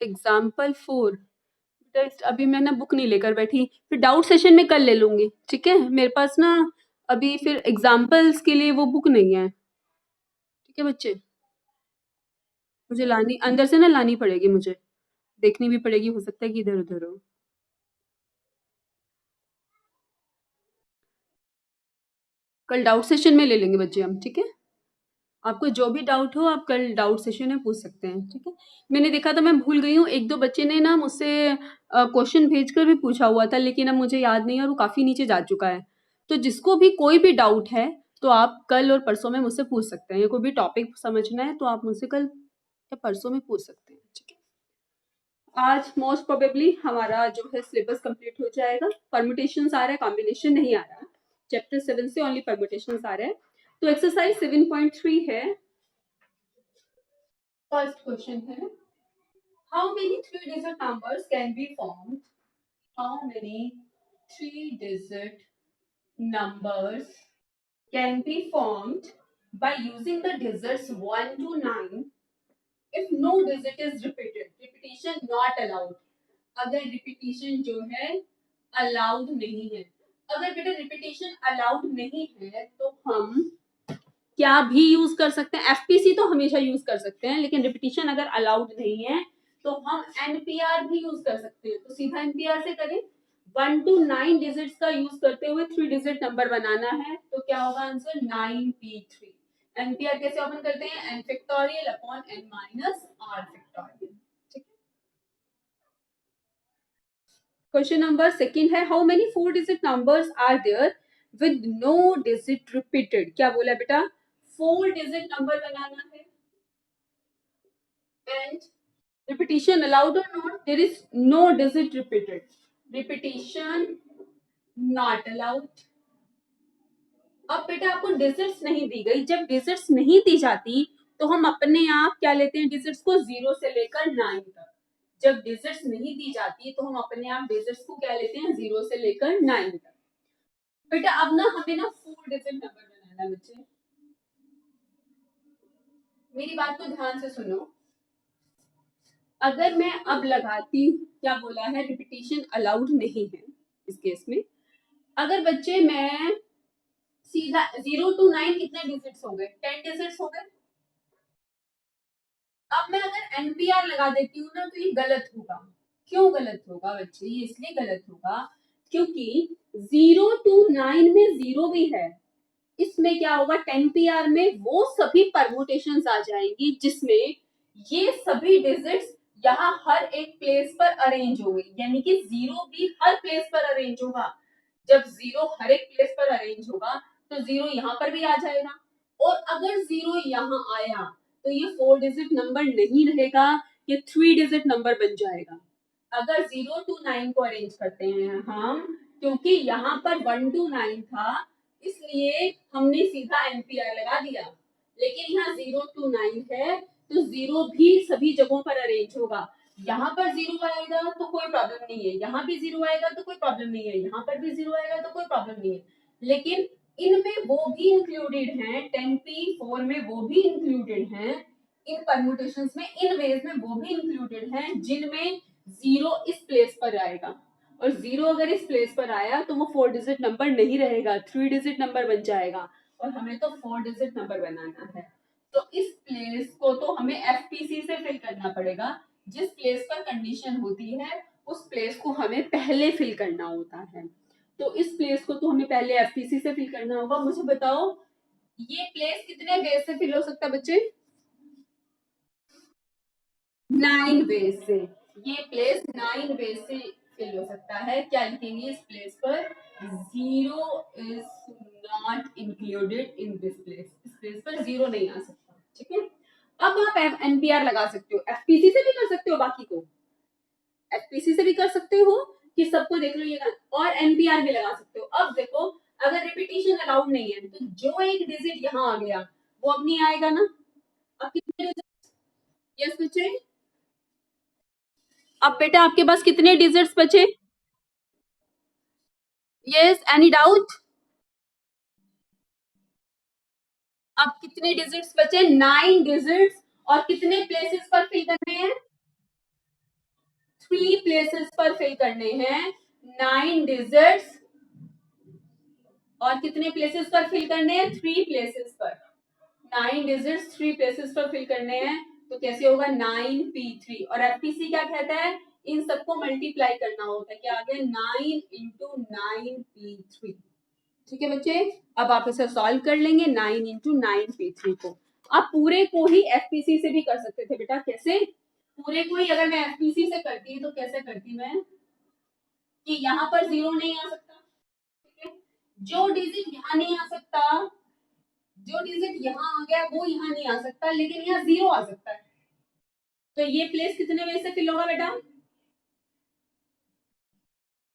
Example 4 test अभी मैं ना बुक नहीं लेकर बैठी, फिर डाउट सेशन में कल ले लूंगी, ठीक है। मेरे पास ना अभी फिर एग्जाम्पल्स के लिए वो बुक नहीं है, ठीक है बच्चे। मुझे लानी अंदर से ना लानी पड़ेगी, मुझे देखनी भी पड़ेगी, हो सकता है कि इधर उधर हो। कल डाउट सेशन में ले लेंगे बच्चे हम, ठीक है। आपको जो भी डाउट हो आप कल डाउट सेशन में पूछ सकते हैं, ठीक है। मैंने देखा था, मैं भूल गई हूँ, एक दो बच्चे ने ना मुझसे क्वेश्चन भेजकर भी पूछा हुआ था, लेकिन अब मुझे याद नहीं है और वो काफ़ी नीचे जा चुका है। तो जिसको भी कोई भी डाउट है तो आप कल और परसों में मुझसे पूछ सकते हैं, या कोई भी टॉपिक समझना है तो आप मुझसे कल या परसों में पूछ सकते हैं, ठीक है। आज मोस्ट प्रोबेबली हमारा जो है सिलेबस कंप्लीट हो जाएगा। परम्यूटेशंस आ रहा है, कॉम्बिनेशन नहीं आ रहा है। चैप्टर 7 से ओनली परम्यूटेशंस आ रहे हैं। तो एक्सरसाइज 7.3 है। फर्स्ट क्वेश्चन है, how many 3-digit numbers can be formed? How many 3-digit numbers can be formed by using the digits 1 to 9 if no digit is repeated? Repetition not allowed. अगर repetition जो है allowed नहीं है, अगर बेटा repetition allowed नहीं है तो हम क्या भी यूज कर सकते हैं, एफपीसी तो हमेशा यूज कर सकते हैं, लेकिन रिपीटिशन अगर अलाउड नहीं है तो हम एनपीआर भी यूज कर सकते हैं। तो सीधा एनपीआर से करें, 1 to 9 डिजिट्स का यूज करते हुए 3 डिजिट नंबर बनाना है, तो क्या होगा आंसर 9p3। एनपीआर कैसे ओपन करते हैं, n factorial upon n minus r factorial. Question number second है, how many 4 digit numbers are there with no digit repeated? क्या बोला बेटा, 4 डिजिट नंबर बनाना है and repetition allowed or not? There is no digit repeated. Repetition not allowed. अब बेटा आपको digits नहीं दी गई, जब डिजिट्स नहीं दी जाती तो हम अपने आप क्या लेते हैं, डिजिट्स को 0 से लेकर 9 तक। जब डिजिट्स नहीं दी जाती तो हम अपने आप डिजिट्स को क्या लेते हैं, 0 से लेकर 9 तक। बेटा अब ना हमें ना 4 डिजिट नंबर बनाना है बच्चे, मेरी बात को ध्यान से सुनो। अगर मैं अब लगाती, क्या बोला है, रिपीटिशन अलाउड नहीं है इस केस में। अगर बच्चे मैं सीधा 0 to 9 कितने डिजिट्स हो गए, 10 डिजिट्स हो गए। अब मैं अगर एनपीआर लगा देती हूँ ना तो ये गलत होगा। क्यों गलत होगा बच्चे, ये इसलिए गलत होगा क्योंकि 0 to 9 में 0 भी है, इसमें क्या होगा 10pr में वो सभी परमुटेशंस आ जाएंगी जिसमें ये सभी डिजिट्स यहाँ हर एक प्लेस पर अरेंज होंगे, यानी कि 0 भी हर प्लेस पर अरेंज होगा। जब 0 हर एक प्लेस पर अरेंज होगा तो 0 यहाँ पर भी आ जाएगा, और अगर 0 यहाँ आया तो ये 4 डिजिट नंबर नहीं रहेगा, ये 3 डिजिट नंबर बन जाएगा। अगर 0 to 9 को अरेंज करते हैं हम, क्योंकि यहाँ पर 1 to 9 था इसलिए हमने सीधा एनपीआर लगा दिया, लेकिन यहाँ 0 to 9 है तो 0 भी सभी जगहों पर अरेंज होगा। यहाँ पर 0 आएगा तो कोई प्रॉब्लम नहीं है, यहाँ भी 0 आएगा तो कोई प्रॉब्लम नहीं है, यहाँ पर भी 0 आएगा तो कोई प्रॉब्लम नहीं है, लेकिन इनमें वो भी इंक्लूडेड हैं, 10p4 में वो भी इंक्लूडेड हैं, इन परम्यूटेशंस में, इन वेज में वो भी इंक्लूडेड हैं जिनमें 0 इस प्लेस पर आएगा, और 0 अगर इस प्लेस पर आया तो वो 4 डिजिट नंबर नहीं रहेगा, 3 डिजिट नंबर बन जाएगा, और हमें तो 4 डिजिट नंबर बनाना है। तो इस प्लेस को तो हमें एफपीसी से फिल करना पड़ेगा, जिस प्लेस पर कंडीशन होती है उस प्लेस को हमें पहले फिल करना होता है। तो इस प्लेस को तो हमें पहले एफपीसी से फिल करना होगा। मुझे बताओ ये प्लेस कितने वेज से फिल हो सकता है बच्चे, 9 वेज से। ये प्लेस 9 वेज से फिल हो सकता है। क्या लिखेंगे इस प्लेस पर, 0 is not included in this place, इस प्लेस पर 0 नहीं आ सकता, ठीक है। अब आप एनपीआर लगा सकते हो, एफपीसी से भी कर सकते हो, बाकी को एफपीसी से भी कर सकते हो कि सबको देख लो ये, और एनपीआर भी लगा सकते हो। अब देखो अगर रिपीटिशन अलाउड नहीं है तो जो एक डिजिट यहाँ आ गया वो अब नहीं आएगा ना। अब कितने डिजिट, यस बच्चे, अब बेटा आपके पास कितने डिजिट्स बचे, यस, एनी डाउट। अब कितने डिजिट्स बचे, 9 डिजिट्स, और कितने प्लेसेस पर फिल करने हैं, 3 प्लेसेस पर फिल करने हैं 9 डिजिट्स, और कितने प्लेसेस पर फिल करने हैं 3 प्लेसेस पर, 9 डिजिट्स 3 प्लेसेस पर फिल करने हैं। तो कैसे होगा 9p3, और एफपीसी क्या कहता है, इन सबको मल्टीप्लाई करना होता है, क्या आ गया 9 इंटू 9p3। ठीक है बच्चे, अब आप इसे सॉल्व कर लेंगे 9 इंटू 9p3 को। आप पूरे को ही एफपीसी से भी कर सकते थे बेटा, कैसे, पूरे को ही अगर मैं एफपीसी से करती तो कैसे करती मैं, कि यहाँ पर जीरो नहीं आ सकता, ठीक है, जो डिजिट यहाँ नहीं आ सकता, जो डिजिट यहाँ आ गया वो यहाँ नहीं आ सकता, लेकिन यहाँ जीरो आ सकता है। तो ये प्लेस कितने वे से फिल होगा बेटा,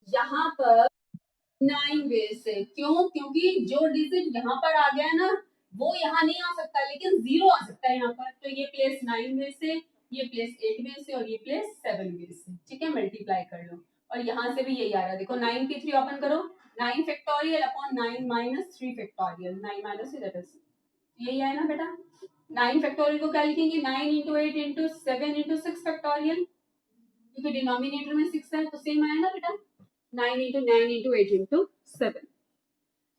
यहाँ पर 9 वे से। क्यों, क्योंकि जो डिजिट यहाँ पर आ गया है ना, वो यहाँ नहीं आ सकता, लेकिन जीरो आ सकता है यहाँ पर। तो ये प्लेस 9 वे से, ये प्लेस 8 वे से, और ये प्लेस 7 वे से। ठीक है, मल्टीप्लाई कर लो, और यहाँ से भी यही आ रहा है, देखो 9p3 ओपन करो, 9 factorial upon 9 minus 3 factorial, 9 minus that is, यही है ना बेटा। 9 फैक्टोरियल को क्या लिखेंगे, 9 इंटू 8 इंटू 7 इंटू 6 फैक्टोरियल, क्योंकि डिनोमिनेटर में 6 है तो सेम आएगा बेटा, 9 इंटू 9 इंटू 8 इंटू 7।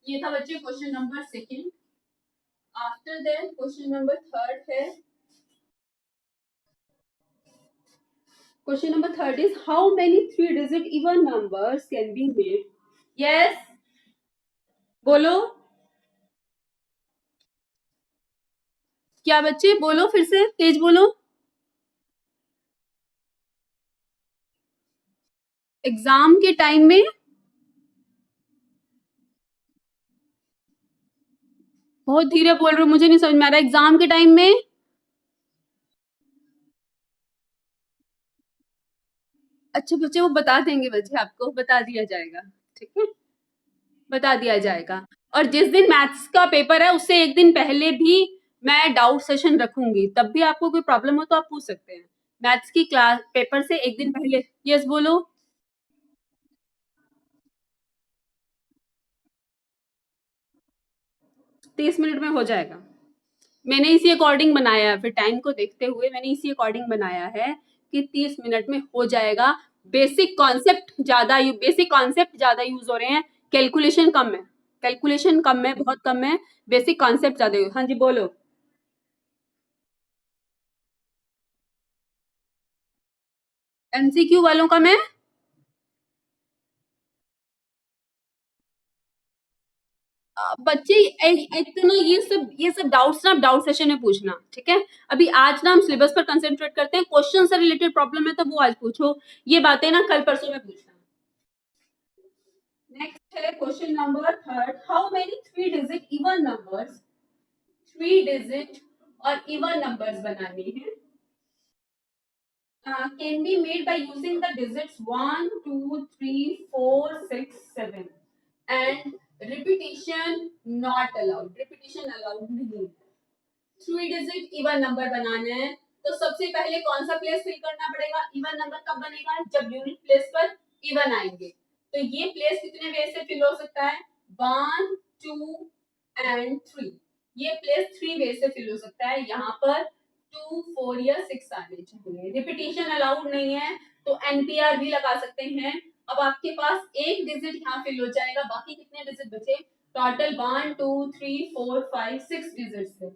ये था बच्चे question number second. After that question number third है, question number third is how many 3 digit even numbers can be made. Yes, बोलो क्या बच्चे, बोलो फिर से तेज बोलो। एग्जाम के टाइम में, बहुत धीरे बोल रहे हो, मुझे नहीं समझ में आ रहा, एग्जाम के टाइम में, अच्छा बच्चे वो बता देंगे, बच्चे आपको बता दिया जाएगा, ठीक है, बता दिया जाएगा। और जिस दिन मैथ्स का पेपर है उससे एक दिन पहले भी मैं डाउट सेशन रखूंगी, तब भी आपको कोई प्रॉब्लम हो तो आप पूछ सकते हैं, मैथ्स की क्लास पेपर से एक दिन पहले। यस बोलो। 30 मिनट में हो जाएगा, मैंने इसी अकॉर्डिंग बनाया है, फिर टाइम को देखते हुए मैंने इसी अकॉर्डिंग बनाया है कि 30 मिनट में हो जाएगा। बेसिक कॉन्सेप्ट ज्यादा यूज हो रहे हैं, कैलकुलेशन कम है, कैलकुलेशन कम है, बहुत कम है, बेसिक कॉन्सेप्ट ज्यादा। हाँ जी बोलो। एमसीक्यू वालों का मैं, बच्चे एक तो ना ये सब डाउट्स ना आप डाउट सेशन में पूछना, ठीक है, अभी आज ना हम सिलेबस पर कंसंट्रेट करते हैं, क्वेश्चन से रिलेटेड प्रॉब्लम है तो वो आज पूछो, ये बातें ना कल परसों में पूछना। नेक्स्ट है question number third, how many 3 digit even numbers, 3 digit और इवन नंबर्स बनाने हैं, can be made by using the digits 1 2 3 4 6 7 and repetition not allowed, repetition allowed नहीं। 3 डिजिट इवन नंबर बनाना है तो सबसे पहले कौन सा प्लेस फिल करना पड़ेगा, इवन नंबर कब बनेगा, जब यूनिट प्लेस पर इवन आएंगे। तो ये प्लेस कितने वे से फिल हो सकता है, 1 2 एंड 3, ये प्लेस 3 वे से फिल हो सकता है, यहाँ पर 2 4 या 6 आने चाहिए। रिपीटिशन अलाउड नहीं है तो एनपीआर भी लगा सकते हैं। अब आपके पास एक डिजिट यहाँ फिल हो जाएगा, बाकी कितने डिजिट बचे, टोटल 1 2 3 4 5 6 डिजिट थे,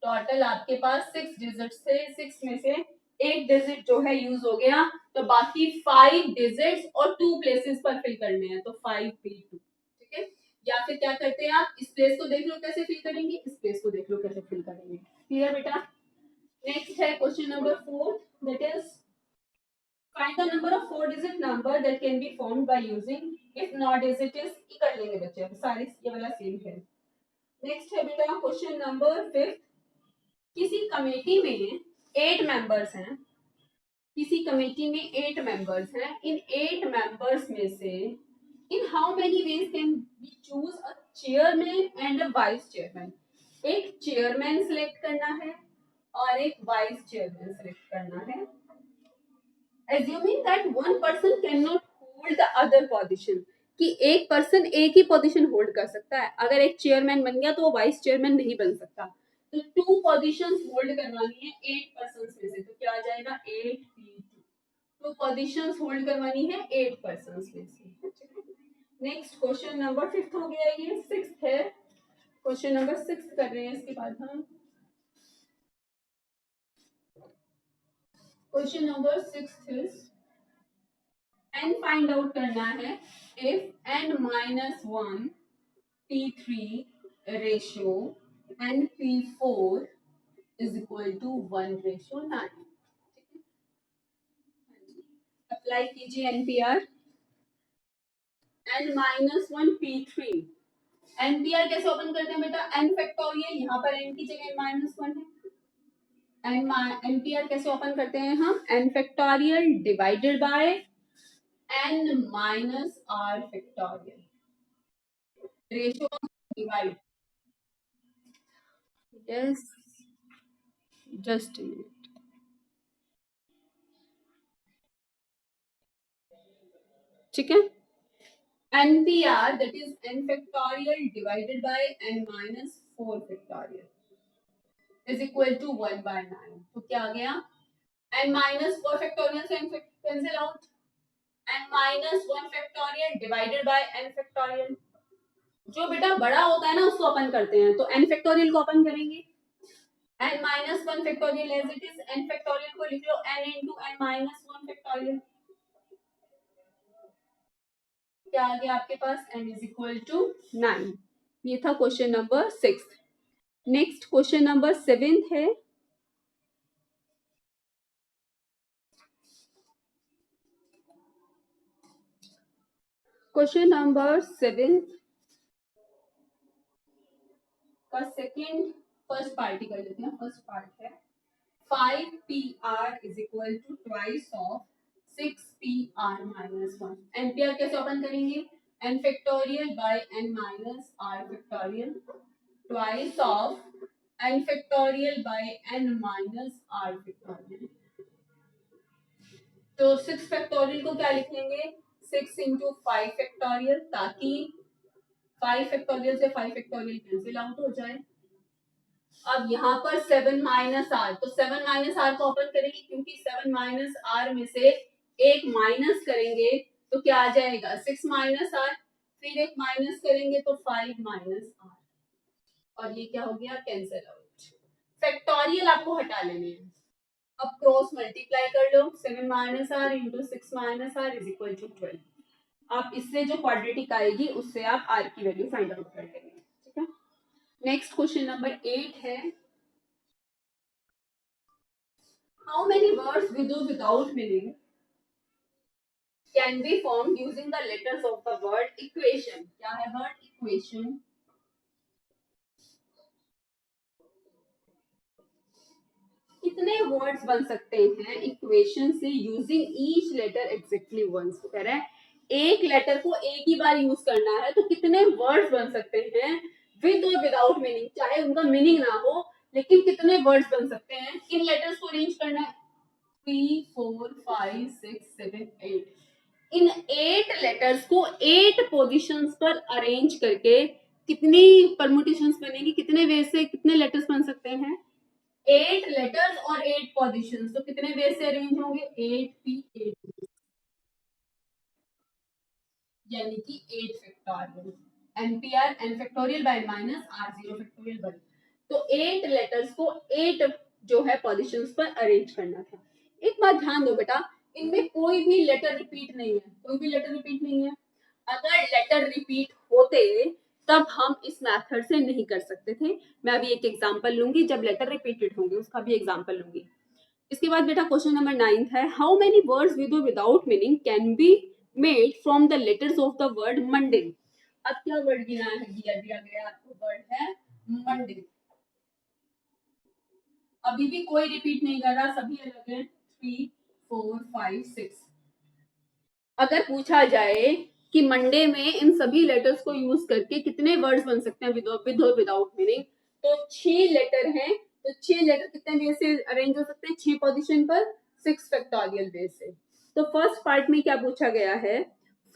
टोटल आपके पास 6 डिजिट थे, 6 में से एक डिजिट जो है यूज हो गया, तो बाकी 5 डिजिट्स और 2 प्लेसेस पर फिल करने हैं, तो 5p2, ठीक है। या फिर क्या करते हैं आप, इस प्लेस को देख लो कैसे फिल करेंगे, इस प्लेस को देख लो कैसे फिल करेंगे, क्लियर बेटा। नेक्स्ट है question number 4, that is find the number of 4 digit number that can be formed by using if not digit is, कर लेंगे बच्चे, सारे ये वाला सेम है। नेक्स्ट है बेटा क्वेश्चन नंबर 5, किसी कमेटी में 8 मेंबर्स हैं, किसी कमेटी में 8 मेंबर्स हैं, इन 8 मेंबर्स में से in how many ways can we choose a chairman and a vice chairman, एक चेयरमैन सिलेक्ट करना है और एक वाइस चेयरमैन सिलेक्ट करना है, assuming that one person cannot hold the other position, कि एक पर्सन एक ही पोजीशन होल्ड कर सकता है, अगर एक चेयरमैन बन गया तो वो वाइस चेयरमैन नहीं बन सकता, तो 2 पोजीशंस होल्ड करवानी है 8 पर्सन में से, तो क्या आ जाएगा 8p2, तो पोजीशंस होल्ड करवानी है 8 पर्सन्स में से। नेक्स्ट क्वेश्चन नंबर 5 हो गया, ये 6 है। क्वेश्चन नंबर 6 कर रहे हैं इसके बाद हम। Question number 6 is n find out करना है if n minus 1 P3 ratio and P4 is equal to 1:9। Apply कीजिए NPR. N minus 1 P3, NPR कैसे ओपन करते हैं बेटा, एन फैक्टोरियल, यहाँ पर एन की जगह माइनस 1 है। एनपीआर कैसे ओपन करते हैं हम, n factorial divided by n minus r factorial, ratio divide. Yes, just a minute। ठीक है, NPR that is n factorial divided by n minus 4 factorial is equal to 1/9। तो क्या आ गया, n minus 4 factorial से n cancel out, n minus 1 factorial divided by n factorial। जो बेटा बड़ा होता है ना उसको अपन करते हैं, तो n factorial को अपन करेंगे, n minus 1 factorial as it is, n factorial को लिख लो n into n minus 1 factorial। क्या आ गया आपके पास, n is equal to 9। ये था question number 6। Next question number 7 है। क्वेश्चन नंबर 7 का सेकेंड फर्स्ट पार्ट कर लेते हैं। फर्स्ट पार्ट है 5PR is equal to twice of 6PR minus 1। NPR कैसे ओपन करेंगे, n factorial by n minus r factorial twice of n factorial by n minus r factorial. तो 6 factorial को क्या लिखेंगे, 6 इंटू 5 फैक्टोरियल, ताकि 5 factorial से 5 factorial cancel out हो जाए। अब यहाँ पर 7 माइनस आर, तो 7 माइनस आर को ओपन करेंगे, क्योंकि 7 माइनस आर में से एक माइनस करेंगे तो क्या आ जाएगा, 6 माइनस आर, फिर एक माइनस करेंगे तो 5 माइनस आर, और ये क्या हो गया, कैंसिल आउट। फैक्टोरियल आपको हटा लेने हैं। अब क्रॉस मल्टीप्लाई कर लो, 7 minus r into 6 minus r is equal to 12। आप इससे जो क्वाड्रेटिक आएगी उससे आप आर की वैल्यू फाइंड आउट कर लेंगे। ठीक है, नेक्स्ट क्वेश्चन नंबर 8 है, हाउ मेनी वर्ड्स विद और without meaning can be formed using the letters of the word equation. क्या है वर्ड इक्वेशन, कितने वर्ड्स बन सकते हैं इक्वेशन से using each letter exactly once. कह रहा है एक लेटर को एक ही बार यूज करना है तो कितने वर्ड्स बन सकते हैं विद और विदाउट मीनिंग, चाहे उनका मीनिंग ना हो, लेकिन कितने वर्ड्स बन सकते हैं। किन लेटर्स को अरेंज करना है, 3 4 5 6 7 8, इन 8 लेटर्स को 8 पोजीशंस पर अरेंज करके कितनी परमुटेशंस बनेगी, कितने वे से कितने लेटर्स बन सकते हैं, 8 लेटर्स और 8 पोजीशंस, तो कितने वे से अरेंज होंगे, 8p8, यानी कि 8 factorial, npr n factorial bye minus r0 factorial by. तो 8 लेटर्स को 8 जो है पोजीशंस पर अरेंज करना था। एक बात ध्यान दो बेटा, इनमें कोई भी लेटर रिपीट नहीं है, कोई भी लेटर रिपीट नहीं है। अगर लेटर रिपीट होते तब हम इस मेथड से नहीं कर सकते थे। मैं अभी एक एग्जांपल लूंगी, जब लेटर रिपीटेड होंगे उसका भी एग्जांपल लूंगी। इसके बाद बेटा क्वेश्चन नंबर 9 है, हाउ मेनी वर्ड्स विद और without meaning can be made from the letters of the word Monday. अब क्या वर्ड गिना है, दिया गया आपको वर्ड है मंडे। अभी भी कोई रिपीट नहीं कर रहा, सभी अलग है, 3 4 5 6। अगर पूछा जाए कि मंडे में इन सभी लेटर्स को यूज करके कितने वर्ड्स बन सकते हैं विद और विदाउट मीनिंग, तो 6 लेटर हैं, तो 6 लेटर कितने वे से अरेंज हो सकते हैं, 6 पोजीशन पर 6 फैक्टोरियल वे से। तो फर्स्ट पार्ट में क्या पूछा गया है,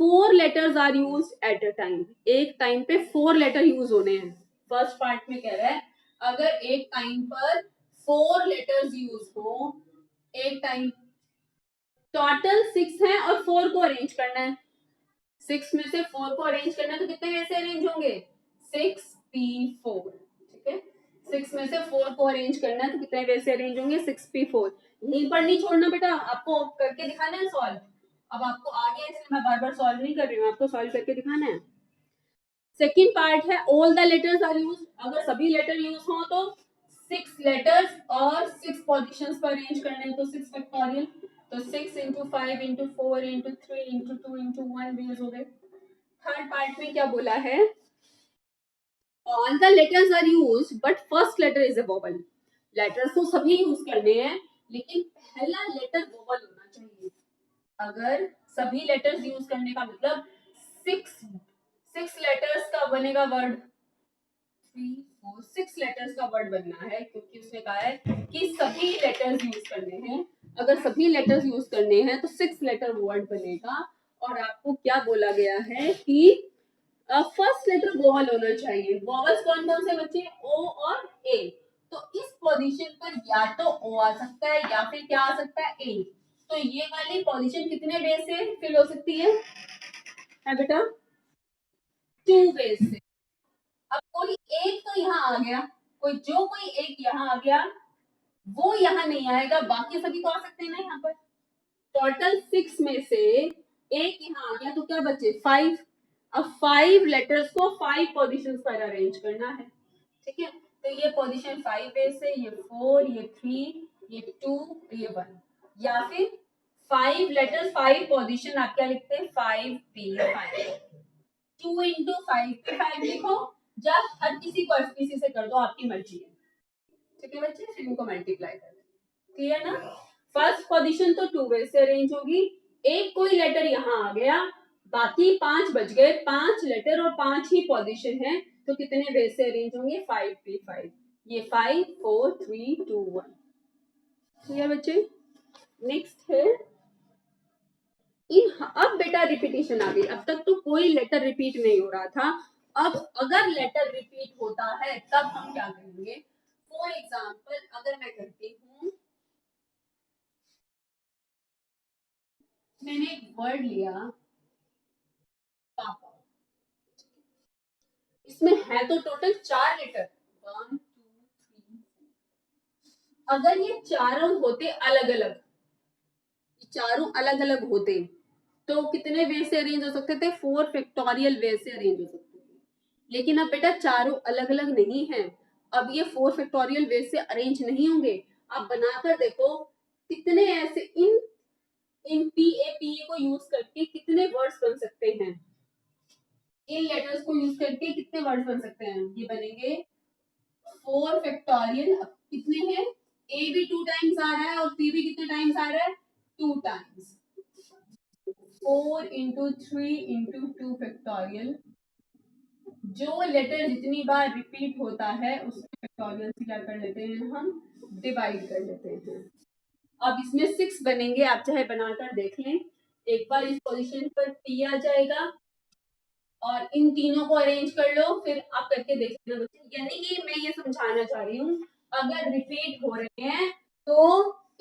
4 letters are use at a time, एक टाइम पे 4 लेटर यूज होने हैं। फर्स्ट पार्ट में कह रहा है अगर एक टाइम पर 4 लेटर्स यूज हो, एक टाइम टोटल 6 है और 4 को अरेंज करना है। 6 में से 4 को अरेंज करना है तो कितने वैसे अरेंज होंगे 6p4। ठीक है, 6 में से 4 को अरेंज करना है तो कितने वैसे अरेंज होंगे 6p4। यहीं पर नहीं छोड़ना बेटा, आपको करके दिखाना है सॉल्व। अब आपको आ गया इसलिए मैं बार बार सॉल्व नहीं कर रही हूँ, आपको सॉल्व करके दिखाना है। सेकेंड पार्ट है all the letters are use. अगर सभी लेटर यूज हो तो 6 लेटर्स और 6 पोजीशंस पर अरेंज करने हैं तो 6 फैक्टोरियल। तो 6 into 5 into 4 into 3 into 2 into 1 ways हो गए। थर्ड पार्ट में क्या बोला है, all the letters are use but first letter is a vowel. Letters तो सभी यूज करने हैं लेकिन पहला लेटर वोवल होना चाहिए। अगर सभी लेटर्स यूज करने का मतलब 6 लेटर्स का बनेगा वर्ड, 6 लेटर्स का वर्ड बनना है क्योंकि उसने कहा है कि सभी लेटर्स यूज करने हैं। अगर सभी लेटर्स यूज करने हैं तो 6 लेटर वर्ड बनेगा। और आपको क्या बोला गया है कि फर्स्ट लेटर वोवल होना चाहिए। वोवल्स कौन कौन से बच्चे, ओ और ए। तो इस पोजीशन पर या तो ओ आ सकता है या फिर क्या आ सकता है ए। तो ये वाली पोजीशन कितने वे से फिल हो सकती है बेटा 2 वे से। अब कोई एक तो यहाँ आ गया, कोई एक यहाँ आ गया वो यहाँ नहीं आएगा, बाकी सभी तो आ सकते हैं ना यहाँ पर। टोटल 6 में से एक यहाँ आ गया तो क्या बचे 5। अब 5 लेटर्स को 5 पोजीशंस पर अरेंज करना है। ठीक है, तो ये पोजीशन 5 वे से, ये 4, ये 3, ये 2, ये 1, या फिर 5 लेटर्स 5 पोजीशन आप क्या लिखते हैं 5p5। 2 इंटू 5p5 लिखो, जब हर किसी को एफपीसी से कर दो, आपकी मर्जी है। ठीक है बच्चे, फिर इनको मल्टीप्लाई कर दो। क्लियर ना। फर्स्ट पोजीशन तो 2 वे से अरेंज होगी। एक कोई लेटर यहाँ आ गया, बाकी 5 बच गए, 5 लेटर और 5 ही पोजीशन है तो कितने वे से अरेंज होंगे 5p5। ये 5 4 3 2 1। क्लियर बच्चे। नेक्स्ट है इन, अब बेटा रिपीटेशन आ गई। अब तक तो कोई लेटर रिपीट नहीं हो रहा था, अब अगर लेटर रिपीट होता है तब हम क्या करेंगे। फॉर एग्जाम्पल अगर मैं करती हूँ, मैंने एक वर्ड लिया पापा, इसमें है तो टोटल 4 लेटर 1 2 3। अगर ये चारों होते अलग अलग, चारों अलग अलग होते तो कितने वे से अरेंज हो सकते थे 4 फैक्टोरियल वे से अरेंज हो सकते थे। लेकिन अब बेटा चारों अलग अलग नहीं है, अब ये 4 फैक्टोरियल वे से अरेंज नहीं होंगे। आप बनाकर देखो कितने ऐसे इन पी ए को यूज करके कितने वर्ड्स बन सकते हैं। इन लेटर्स को यूज करके कितने वर्ड्स बन सकते हैं, ये बनेंगे 4 फैक्टोरियल। कितने हैं, ए भी 2 टाइम्स आ रहा है और पी भी कितने टाइम्स आ रहा है 2 टाइम्स। 4 into 3 into 2 factorial. जो लेटर जितनी बार रिपीट होता है उसके फैक्टोरियल से क्या कर लेते हैं हम, डिवाइड कर लेते हैं। अब इसमें 6 बनेंगे, आप चाहे बनाकर देख लें। एक बार इस पोजीशन पर पी आ जाएगा और इन तीनों को अरेंज कर लो, फिर आप करके देख लेना बच्चे। यानी कि मैं ये समझाना चाह रही हूँ, अगर रिपीट हो रहे हैं तो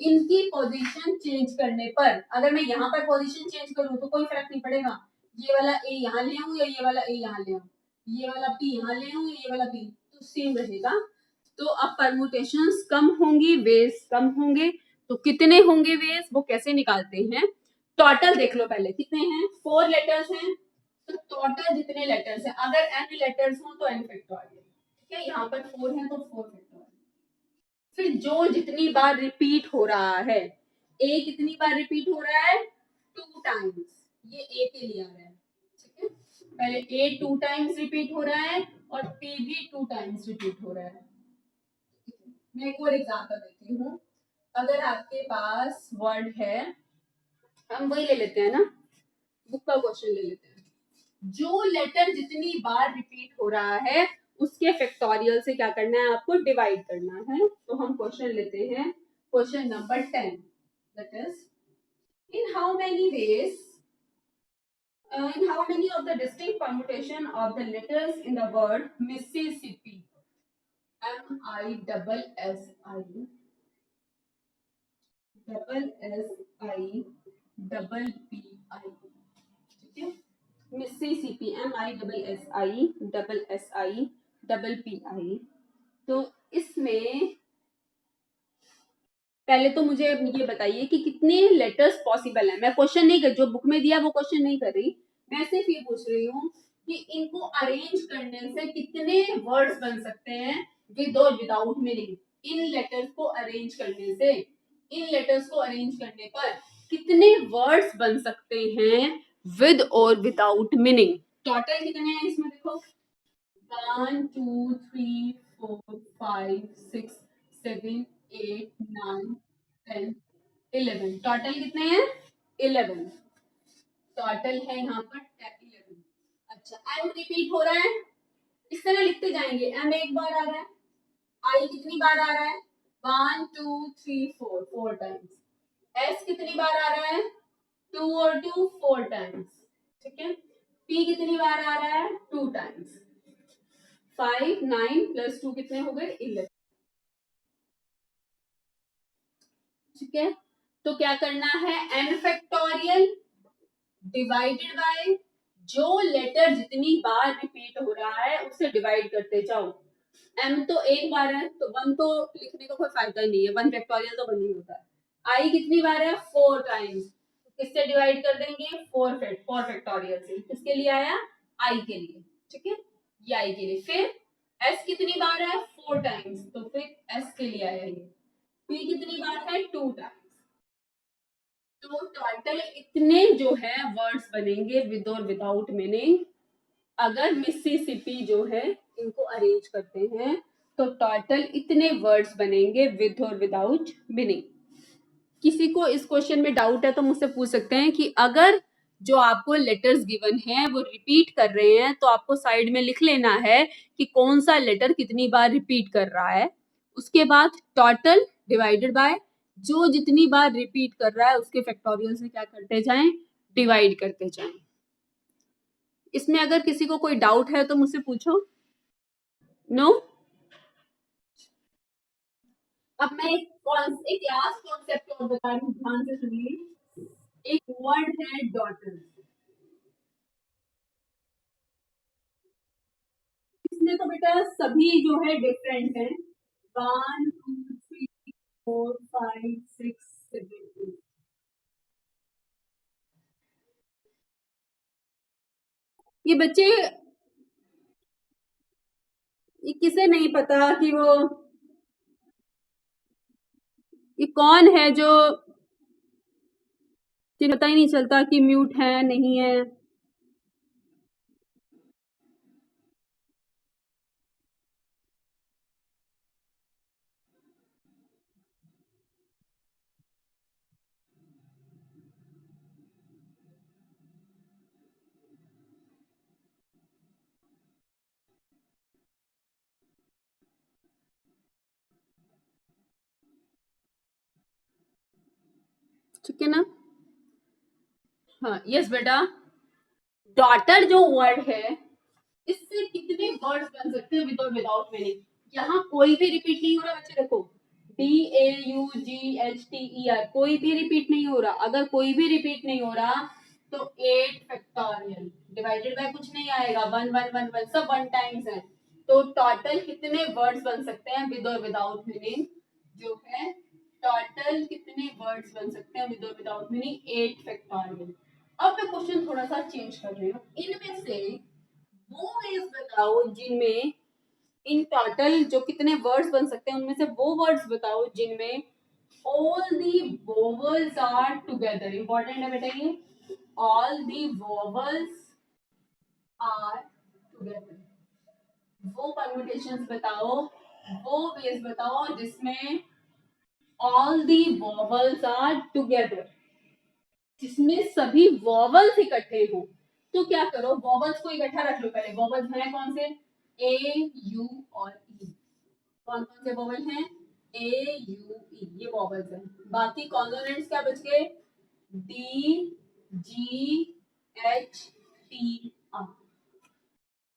इनकी पोजीशन चेंज करने पर, अगर मैं यहाँ पर पोजीशन चेंज करूँ तो कोई फर्क नहीं पड़ेगा। ये वाला ए यहाँ ले आऊँ या ये वाला ए यहाँ ले आऊँ, ये वाला पी यहाँ ले आऊँ ये वाला पी, तो सेम रहेगा। तो अब परमुटेशंस कम होंगी, वेज कम होंगे। तो कितने होंगे वेज वो कैसे निकालते हैं, टोटल देख लो पहले कितने हैं 4 लेटर्स हैं। तो टोटल जितने लेटर्स हैं, अगर n लेटर्स हो तो n फैक्टोरियल। ठीक है, यहाँ पर 4 है तो 4 फैक्टोरियल। फिर जो जितनी बार रिपीट हो रहा है, a कितनी बार रिपीट हो रहा है 2 टाइम्स, ये a के लिए आ रहा है। ठीक है, पहले a 2 टाइम्स रिपीट हो रहा है और p भी 2 टाइम्स रिपीट हो रहा है। मैं एक और एग्जांपल देती हूँ। अगर आपके पास वर्ड है, हम वही ले लेते हैं ना, बुक का क्वेश्चन ले लेते हैं। जो लेटर जितनी बार रिपीट हो रहा है उसके फैक्टोरियल से क्या करना है, आपको डिवाइड करना है। तो हम क्वेश्चन लेते हैं, question number 10। That is in how many veg, in how many of the distinct permutation of the letters in the word Mississippi, MISSI double P I, ठीक है, Mississippi, MISSI double P I. तो इसमें पहले तो मुझे ये बताइए कि कितने लेटर्स पॉसिबल है। मैं क्वेश्चन नहीं कर, जो बुक में दिया वो क्वेश्चन नहीं कर रही, मैं सिर्फ ये पूछ रही हूँ कि इनको अरेंज करने से कितने वर्ड्स बन सकते हैं विद और विदाउट मीनिंग। इन लेटर्स को अरेंज करने से, इन लेटर्स को अरेंज करने पर कितने वर्ड्स बन सकते हैं विद और विदाउट मीनिंग। टोटल कितने हैं इसमें देखो, 1 2 3 4 5 6 7 8 9 10 11। टोटल कितने हैं? 11। टोटल है यहाँ पर 11। अच्छा, एम रिपीट हो रहा है, इस तरह लिखते जाएंगे। एम एक बार आ रहा है, आई कितनी बार आ रहा है? 1 2 3 4, 4 टाइम्स। एस कितनी बार आ रहा है? 2 और 2 4 टाइम्स, ठीक है। पी कितनी बार आ रहा है? 2 टाइम्स। 5 9 प्लस 2 कितने हो गए? 11, ठीक है। तो क्या करना है? एन फैक्टोरियल डिवाइडेड बाय जो लेटर जितनी बार रिपीट हो रहा है उससे डिवाइड करते जाओ। एम तो एक बार है तो वन तो लिखने का कोई फायदा ही नहीं है, वन फैक्टोरियल तो वन ही होता है। आई कितनी बार है? 4 टाइम्स, किससे डिवाइड कर देंगे? 4 फैक्टोरियल से। किसके लिए आया? आई के लिए, ठीक है, ये आई के लिए। फिर एस कितनी बार है? 4 टाइम्स, तो फिर एस के लिए आया ये। पी कितनी बार है? 2 टाइम्स। तो टोटल इतने जो है वर्ड्स बनेंगे विद और विदाउट मीनिंग। अगर मिसिसिपी जो है इनको अरेंज करते हैं तो टोटल इतने वर्ड्स बनेंगे विद और विदाउट मीनिंग। किसी को इस क्वेश्चन में डाउट है तो मुझसे पूछ सकते हैं कि अगर जो आपको लेटर्स गिवन है वो रिपीट कर रहे हैं तो आपको साइड में लिख लेना है कि कौन सा लेटर कितनी बार रिपीट कर रहा है। उसके बाद टोटल डिवाइडेड बाय जो जितनी बार रिपीट कर रहा है उसके फैक्टोरियल से क्या करते जाएं? डिवाइड करते जाएं। इसमें अगर किसी को कोई डाउट है तो मुझसे पूछो। नो? अब मैं एक लास्ट कॉन्सेप्ट और बता रही हूँ, ध्यान से सुनिए। एक वर्ड है डॉटर, इसमें तो बेटा सभी जो है डिफरेंट है। 1 2 3 4 5 6 7 8। ये बच्चे, ये किसे नहीं पता कि वो ये कौन है जो जिन्हें पता ही नहीं चलता कि म्यूट है नहीं है। ठीक है ना? हाँ, यस बेटा। डॉटर जो वर्ड है इससे कितने वर्ड्स बन सकते हैं विद और विदाउट मीनिंग। यहाँ कोई भी रिपीट नहीं हो रहा बच्चे, देखो DAUGHTER कोई भी रिपीट नहीं हो रहा। अगर कोई भी रिपीट नहीं हो रहा तो 8 फैक्टोरियल डिवाइडेड बाय कुछ नहीं आएगा, 1 1 1 1 सब 1 टाइम्स है। तो टोटल कितने वर्ड्स बन सकते हैं विद और विदाउट मीनिंग जो है? टोटल कितने वर्ड्स बन सकते हैं विद और विदाउट मीनिंग? 8 फैक्टोरियल। अब मैं क्वेश्चन थोड़ा सा चेंज कर रही हूँ। इनमें से वो वेज बताओ जिनमें इन टोटल जो कितने वर्ड्स बन सकते हैं उनमें से वो वर्ड्स बताओ जिनमें all the vowels are together. Important है बेटा ये, all the vowels are together. वो परम्यूटेशंस बताओ, वो वेज बताओ जिसमें all the vowels are together, जिसमें सभी वॉवल्स इकट्ठे हो। तो क्या करो, वॉवल्स को इकट्ठा रख लो पहले। वॉवल्स हैं कौन से? ए यू और ई। कौन कौन से वॉवल हैं? ए यू ई, ये वॉवल्स हैं। बाकी कॉन्सोनेंट्स क्या बच गए? D G H T R.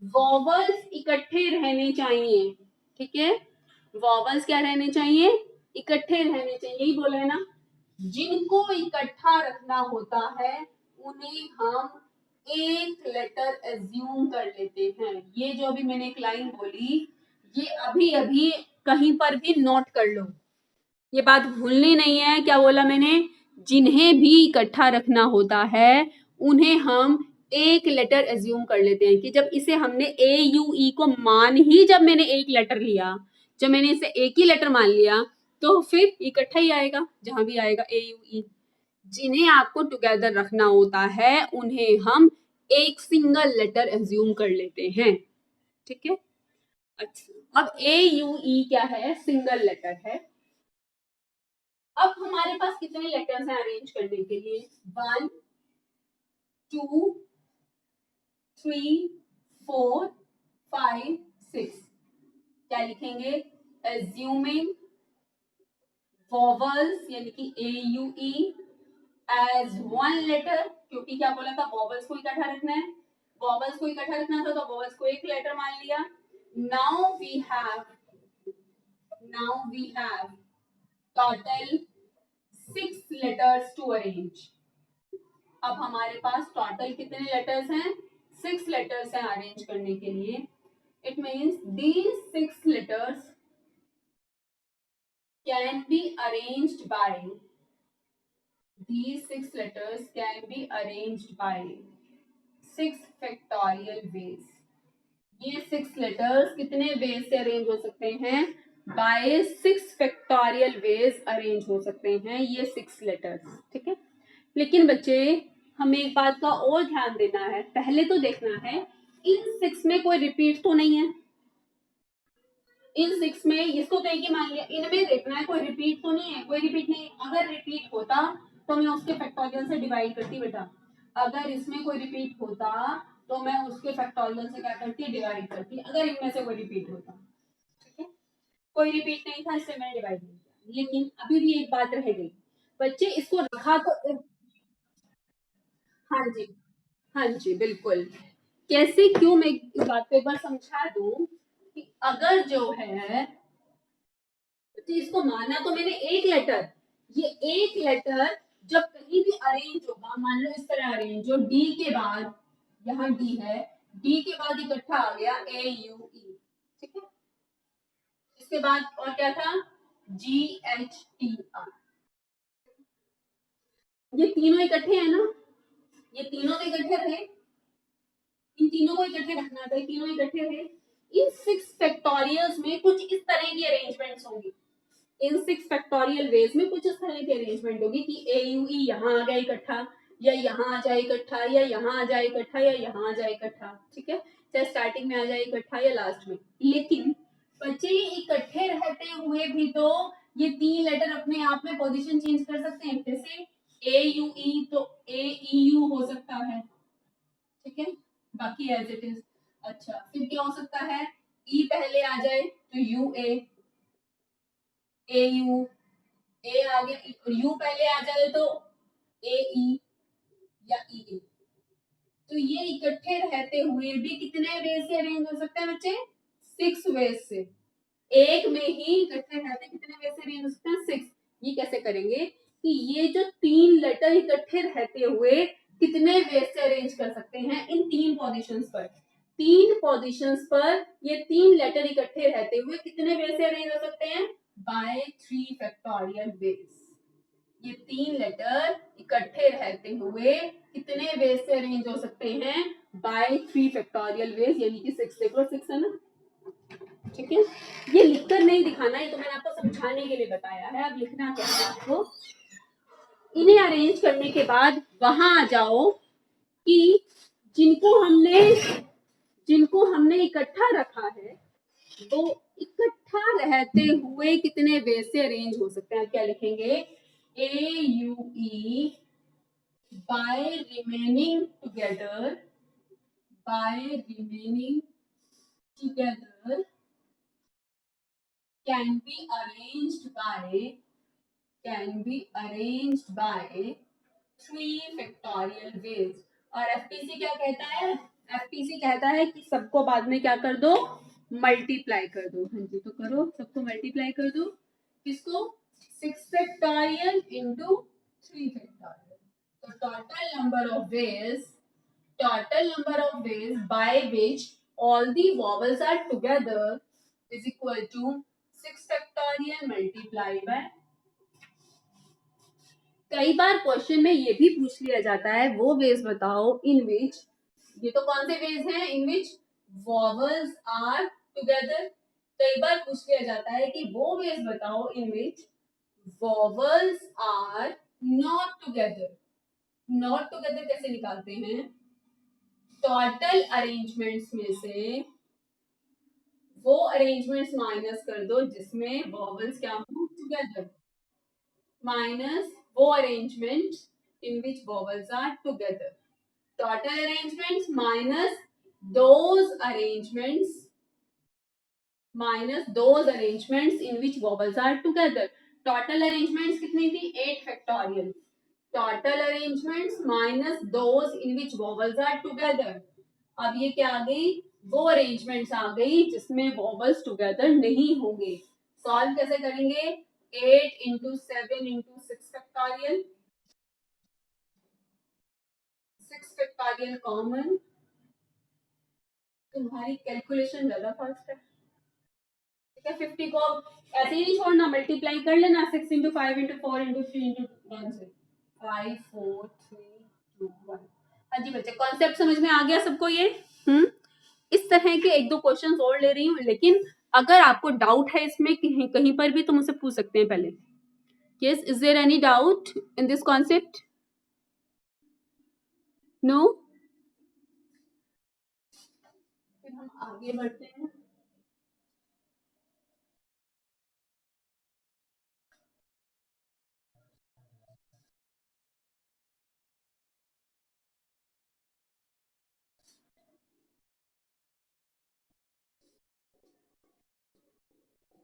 Vowels इकट्ठे रहने चाहिए, ठीक है। वॉवल्स क्या रहने चाहिए? इकट्ठे रहने चाहिए, यही बोला है ना। जिनको इकट्ठा रखना होता है उन्हें हम एक लेटर एज्यूम कर लेते हैं। ये जो अभी मैंने एक लाइन बोली, ये अभी अभी कहीं पर भी नोट कर लो, ये बात भूलनी नहीं है। क्या बोला मैंने? जिन्हें भी इकट्ठा रखना होता है उन्हें हम एक लेटर एज्यूम कर लेते हैं कि जब इसे हमने ए यू ई को मान ही, जब मैंने एक लेटर लिया, जब मैंने इसे एक ही लेटर मान लिया तो फिर इकट्ठा ही आएगा, जहां भी आएगा ए यू ई। जिन्हें आपको टुगेदर रखना होता है उन्हें हम एक सिंगल लेटर एज्यूम कर लेते हैं। ठीक है, अच्छा अब ए यू ई क्या है? सिंगल लेटर है। अब हमारे पास कितने लेटर्स हैं अरेंज करने के लिए? 1 2 3 4 5 6। क्या लिखेंगे? एज्यूमिंग वॉवल्स यानी कि A U E as one letter, क्योंकि क्या बोला था? वॉवल्स को इकट्ठा रखना है। वॉवल्स को इकट्ठा रखना था तो वॉवल्स को एक लेटर मान लिया। Now we have total 6 letters to arrange. अब हमारे पास टोटल कितने लेटर्स हैं? 6 लेटर्स हैं अरेंज करने के लिए। It means these 6 letters can be arranged bye, these 6 letters can be arranged by 6 factorial ways। ये 6 लेटर्स कितने वेज से अरेंज हो सकते हैं? बाय 6 फैक्टोरियल वेज अरेंज हो सकते हैं ये 6 लेटर्स। ठीक है, लेकिन बच्चे हमें एक बात का और ध्यान देना है। पहले तो देखना है इन 6 में कोई रिपीट तो नहीं है। इन 6 में इसको तो एक ही मान लिया, इनमें देखना है कोई रिपीट तो नहीं है। कोई रिपीट नहीं, अगर रिपीट होता तो मैं उसके फैक्टोरियल से डिवाइड करती बेटा। अगर इसमें कोई रिपीट होता तो मैं उसके फैक्टोरियल से क्या करती? डिवाइड करती, अगर इनमें से कोई रिपीट होता। ठीक है, कोई रिपीट नहीं था इसलिए मैंने डिवाइड नहीं किया। लेकिन अभी भी एक बात रह गई बच्चे, इसको रखा तो, हाँ जी, हाँ जी बिल्कुल। कैसे, क्यों, मैं इस बात को एक बार समझा दूं कि अगर जो है तो इसको माना तो मैंने एक लेटर, ये एक लेटर जब कहीं भी अरेंज होगा, मान लो इस तरह अरेंज हो, डी के बाद, यहाँ डी है, डी के बाद इकट्ठा आ गया ए यू ई। ठीक है, इसके बाद और क्या था? जी एच टी आर। ये तीनों इकट्ठे हैं ना, ये तीनों तो इकट्ठे रहे, इन तीनों को इकट्ठे रखना था, तीनों इकट्ठे रहे। इन 6 फैक्टोरियल्स में कुछ इस तरह की अरेंजमेंट्स होंगी। इन 6 फैक्टोरियल वेज में कुछ इस तरह की अरेंजमेंट होगी कि ए यू ई यहाँ आ गया इकट्ठा, या यहाँ आ जाए इकट्ठा, या यहाँ आ जाए इकट्ठा, या यहाँ आ जाए इकट्ठा। ठीक है, चाहे स्टार्टिंग में आ जाए इकट्ठा या लास्ट में। लेकिन बच्चे इकट्ठे रहते हुए भी तो ये 3 लेटर अपने आप में पोजीशन चेंज कर सकते हैं। जैसे ए यू ई तो ए ई यू हो सकता है। ठीक है, बाकी एज इट इज। अच्छा, फिर क्या हो सकता है? ई पहले आ जाए तो यू ए यू, ए आगे, यू पहले आ जाए तो ए ई या ई ए। तो ये इकट्ठे रहते हुए भी कितने वे से अरेंज हो सकते हैं बच्चे? 6 वे से। एक में ही इकट्ठे रहते कितने वे से अरेंज हो सकते हैं? 6। ये कैसे करेंगे कि ये जो 3 लेटर इकट्ठे रहते हुए कितने वे से अरेंज कर सकते हैं इन 3 पोजीशंस पर? 3 पोजीशंस पर ये 3 लेटर इकट्ठे रहते हुए कितने वे से अरेंज हो सकते हैं? By 3 factorial ways. ये 3 लेटर इकट्ठे रहते हुए कितने वेज से अरेंज हो सकते हैं? बाय 3 फैक्टोरियल वेज, यानी कि 6 देखो 6 है ना। ठीक है, ये लिखकर नहीं दिखाना, ये तो मैंने आपको समझाने के लिए बताया है। अब लिखना क्या है आपको? इन्हें अरेंज करने के बाद वहां आ जाओ कि जिनको हमने इकट्ठा रखा है वो इकट्ठा रहते हुए कितने वे से अरेंज हो सकते हैं। क्या लिखेंगे? A U E by remaining together, by remaining together can be arranged by 3 factorial ways। और एफपीसी क्या कहता है? एफपीसी कहता है कि सबको बाद में क्या कर दो? मल्टीप्लाई कर दो। हाँ जी, तो करो, सबको मल्टीप्लाई कर दो। किसको? 6 factorial into 3 factorial. So total number of ways by which all the vowels are together is equal to 6 factorial multiplied by. कई बार क्वेश्चन में ये भी पूछ लिया जाता है वो वेज बताओ इन विच, ये तो कौन से वेज हैं in which vowels are together. कई बार पूछ लिया जाता है कि वो वेज बताओ in which vowels are not together. Not together कैसे निकालते हैं, टोटल अरेंजमेंट्स में से वो अरेंजमेंट्स माइनस कर दो जिसमें वॉवल्स क्या हो टुगेदर, माइनस वो arrangement in which vowels are together. Total arrangements minus those arrangements in which vowels are together. Total arrangements कितनी थी 8 factorial. Total arrangements minus those in which vowels are together. अब ये क्या आ गई, वो arrangements आ गई जिसमें vowels together नहीं होंगे। सॉल्व कैसे करेंगे, 8 into 7 into 6 factorial, 6 factorial common. तुम्हारी कैलकुलेशन ज्यादा फास्ट है, ठीक है। 50 को ऐसे ही नहीं छोड़ना, मल्टीप्लाई कर लेना 6 इंटू 5 इंटू 4 इंटू 3 इंटू 1 से 5 4 3 2 1। हाँ जी बच्चे, कॉन्सेप्ट समझ में आ गया सबको ये? इस तरह के एक दो क्वेश्चन और ले रही हूँ, लेकिन अगर आपको डाउट है इसमें कहीं पर भी तो मुझसे पूछ सकते हैं पहले। Yes, is there any doubt in this concept? No? फिर हम आगे बढ़ते हैं।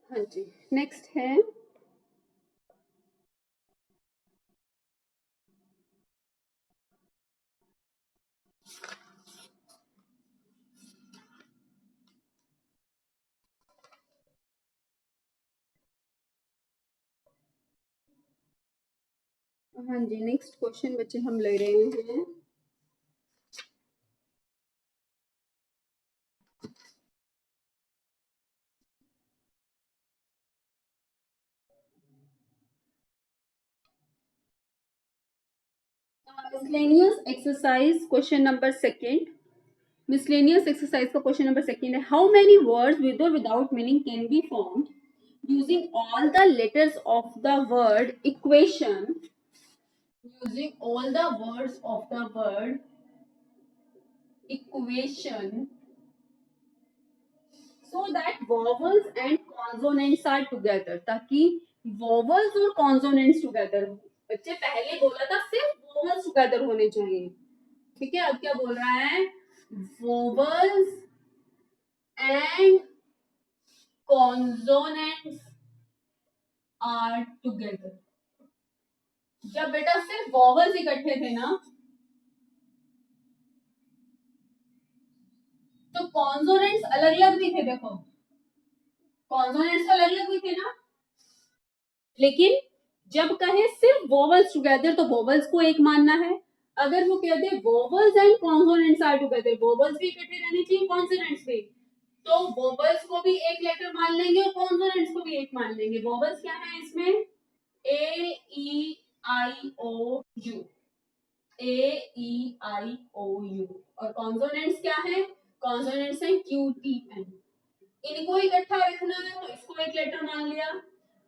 हाँ जी, नेक्स्ट है हाँ जी, नेक्स्ट क्वेश्चन बच्चे हम ले रहे हैं miscellaneous exercise question number second. Miscellaneous exercise का क्वेश्चन नंबर सेकंड है, हाउ मेनी वर्ड्स विद और without meaning can be formed using all the letters of the word equation, using all the words of the word equation so that vowels and consonants are together, ताकि vowels और consonants together हो। बच्चे पहले बोला था सिर्फ vowels together होने चाहिए, ठीक है। अब क्या बोल रहा है, vowels and consonants are together। जब बेटा सिर्फ vowels इकट्ठे थे ना तो कॉन्सोनेंट्स अलग अलग भी थे, देखो कॉन्सोनेंट्स अलग अलग भी थे ना, लेकिन जब कहे सिर्फ वोवल्स टुगेदर तो वोवल्स को एक मानना है। अगर वो कहते vowels and consonants are together, vowels भी इकट्ठे रहने चाहिए कॉन्सोनेंट्स भी, तो वोवल्स को भी एक लेटर मान लेंगे और कॉन्सोनेंट्स को भी एक मान लेंगे। वोवल्स क्या है इसमें, A E I O U, A E I O U, और कॉन्सोनेंट्स क्या है, कॉन्सोनेंट्स है क्यू टी एन। इनको इकट्ठा रखना है तो इसको एक लेटर मान लिया,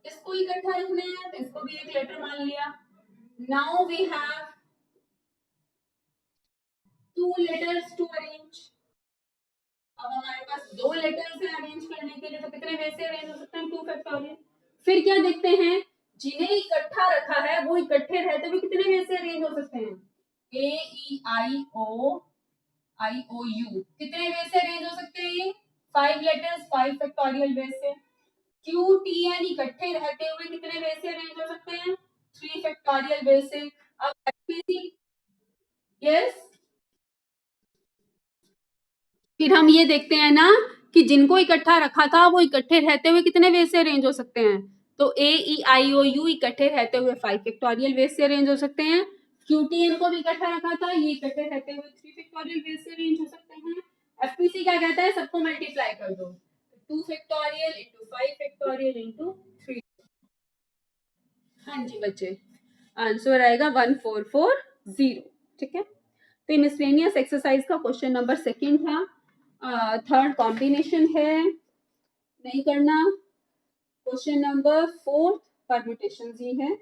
इसको इकट्ठा रखना है तो इसको भी एक लेटर मान लिया। Now we have two letters to arrange. अब हमारे पास दो लेटर्स हैं अरेंज करने के लिए, तो कितने वे से अरेंज हो सकते हैं, 2 फैक्टोरियल। फिर क्या देखते हैं, जिन्हें इकट्ठा रखा है वो इकट्ठे रहते हुए कितने वे से अरेंज हो सकते हैं, ए ई आई ओ यू कितने वे से अरेंज हो सकते हैं, ये 5 लेटर्स 5 फैक्टोरियल वे से। क्यू टी एन इकट्ठे रहते हुए कितने वे से अरेंज हो सकते हैं, 3 फैक्टोरियल वे से। अब यस, फिर हम ये देखते हैं ना कि जिनको इकट्ठा रखा था वो इकट्ठे रहते हुए कितने वे से अरेंज हो सकते हैं, तो ए ई आई ओ यू इकट्ठे रहते हुए 5 फैक्टोरियल वेज से अरेंज हो सकते हैं। क्यूटीएन को भी इकट्ठा रखा था, ये इकट्ठे रहते हुए 3 फैक्टोरियल वेज से अरेंज हो सकते हैं। एफपीसी क्या कहता है, सबको मल्टीप्लाई कर दो, 2 फैक्टोरियल इंटू 5 फैक्टोरियल इंटू 3। हाँ जी बच्चे, आंसर आएगा 1440। ठीक है, तो मिसलेनियस एक्सरसाइज का क्वेश्चन नंबर सेकंड था। थर्ड कॉम्बिनेशन है, नहीं करना। क्वेश्चन नंबर फोर्थ परम्यूटेशन ही है,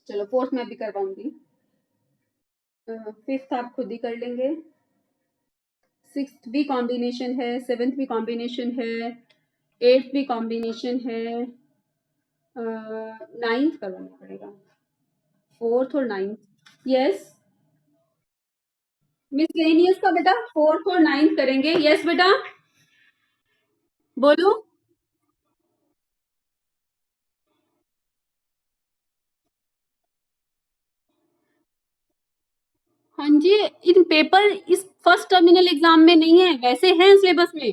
चलो फोर्थ में भी करवाऊंगी। फिफ्थ आप खुद ही कर लेंगे। सिक्स्थ भी कॉम्बिनेशन है, सेवेंथ भी कॉम्बिनेशन है, एट्थ भी कॉम्बिनेशन है, नाइन्थ करवाना पड़ेगा, फोर्थ और नाइन्थ। यस, मिसलेनियस का बेटा फोर्थ और नाइन्थ करेंगे। यस बेटा, बोलो। हाँ जी, इन पेपर इस फर्स्ट टर्मिनल एग्जाम में नहीं है, वैसे हैं सिलेबस में।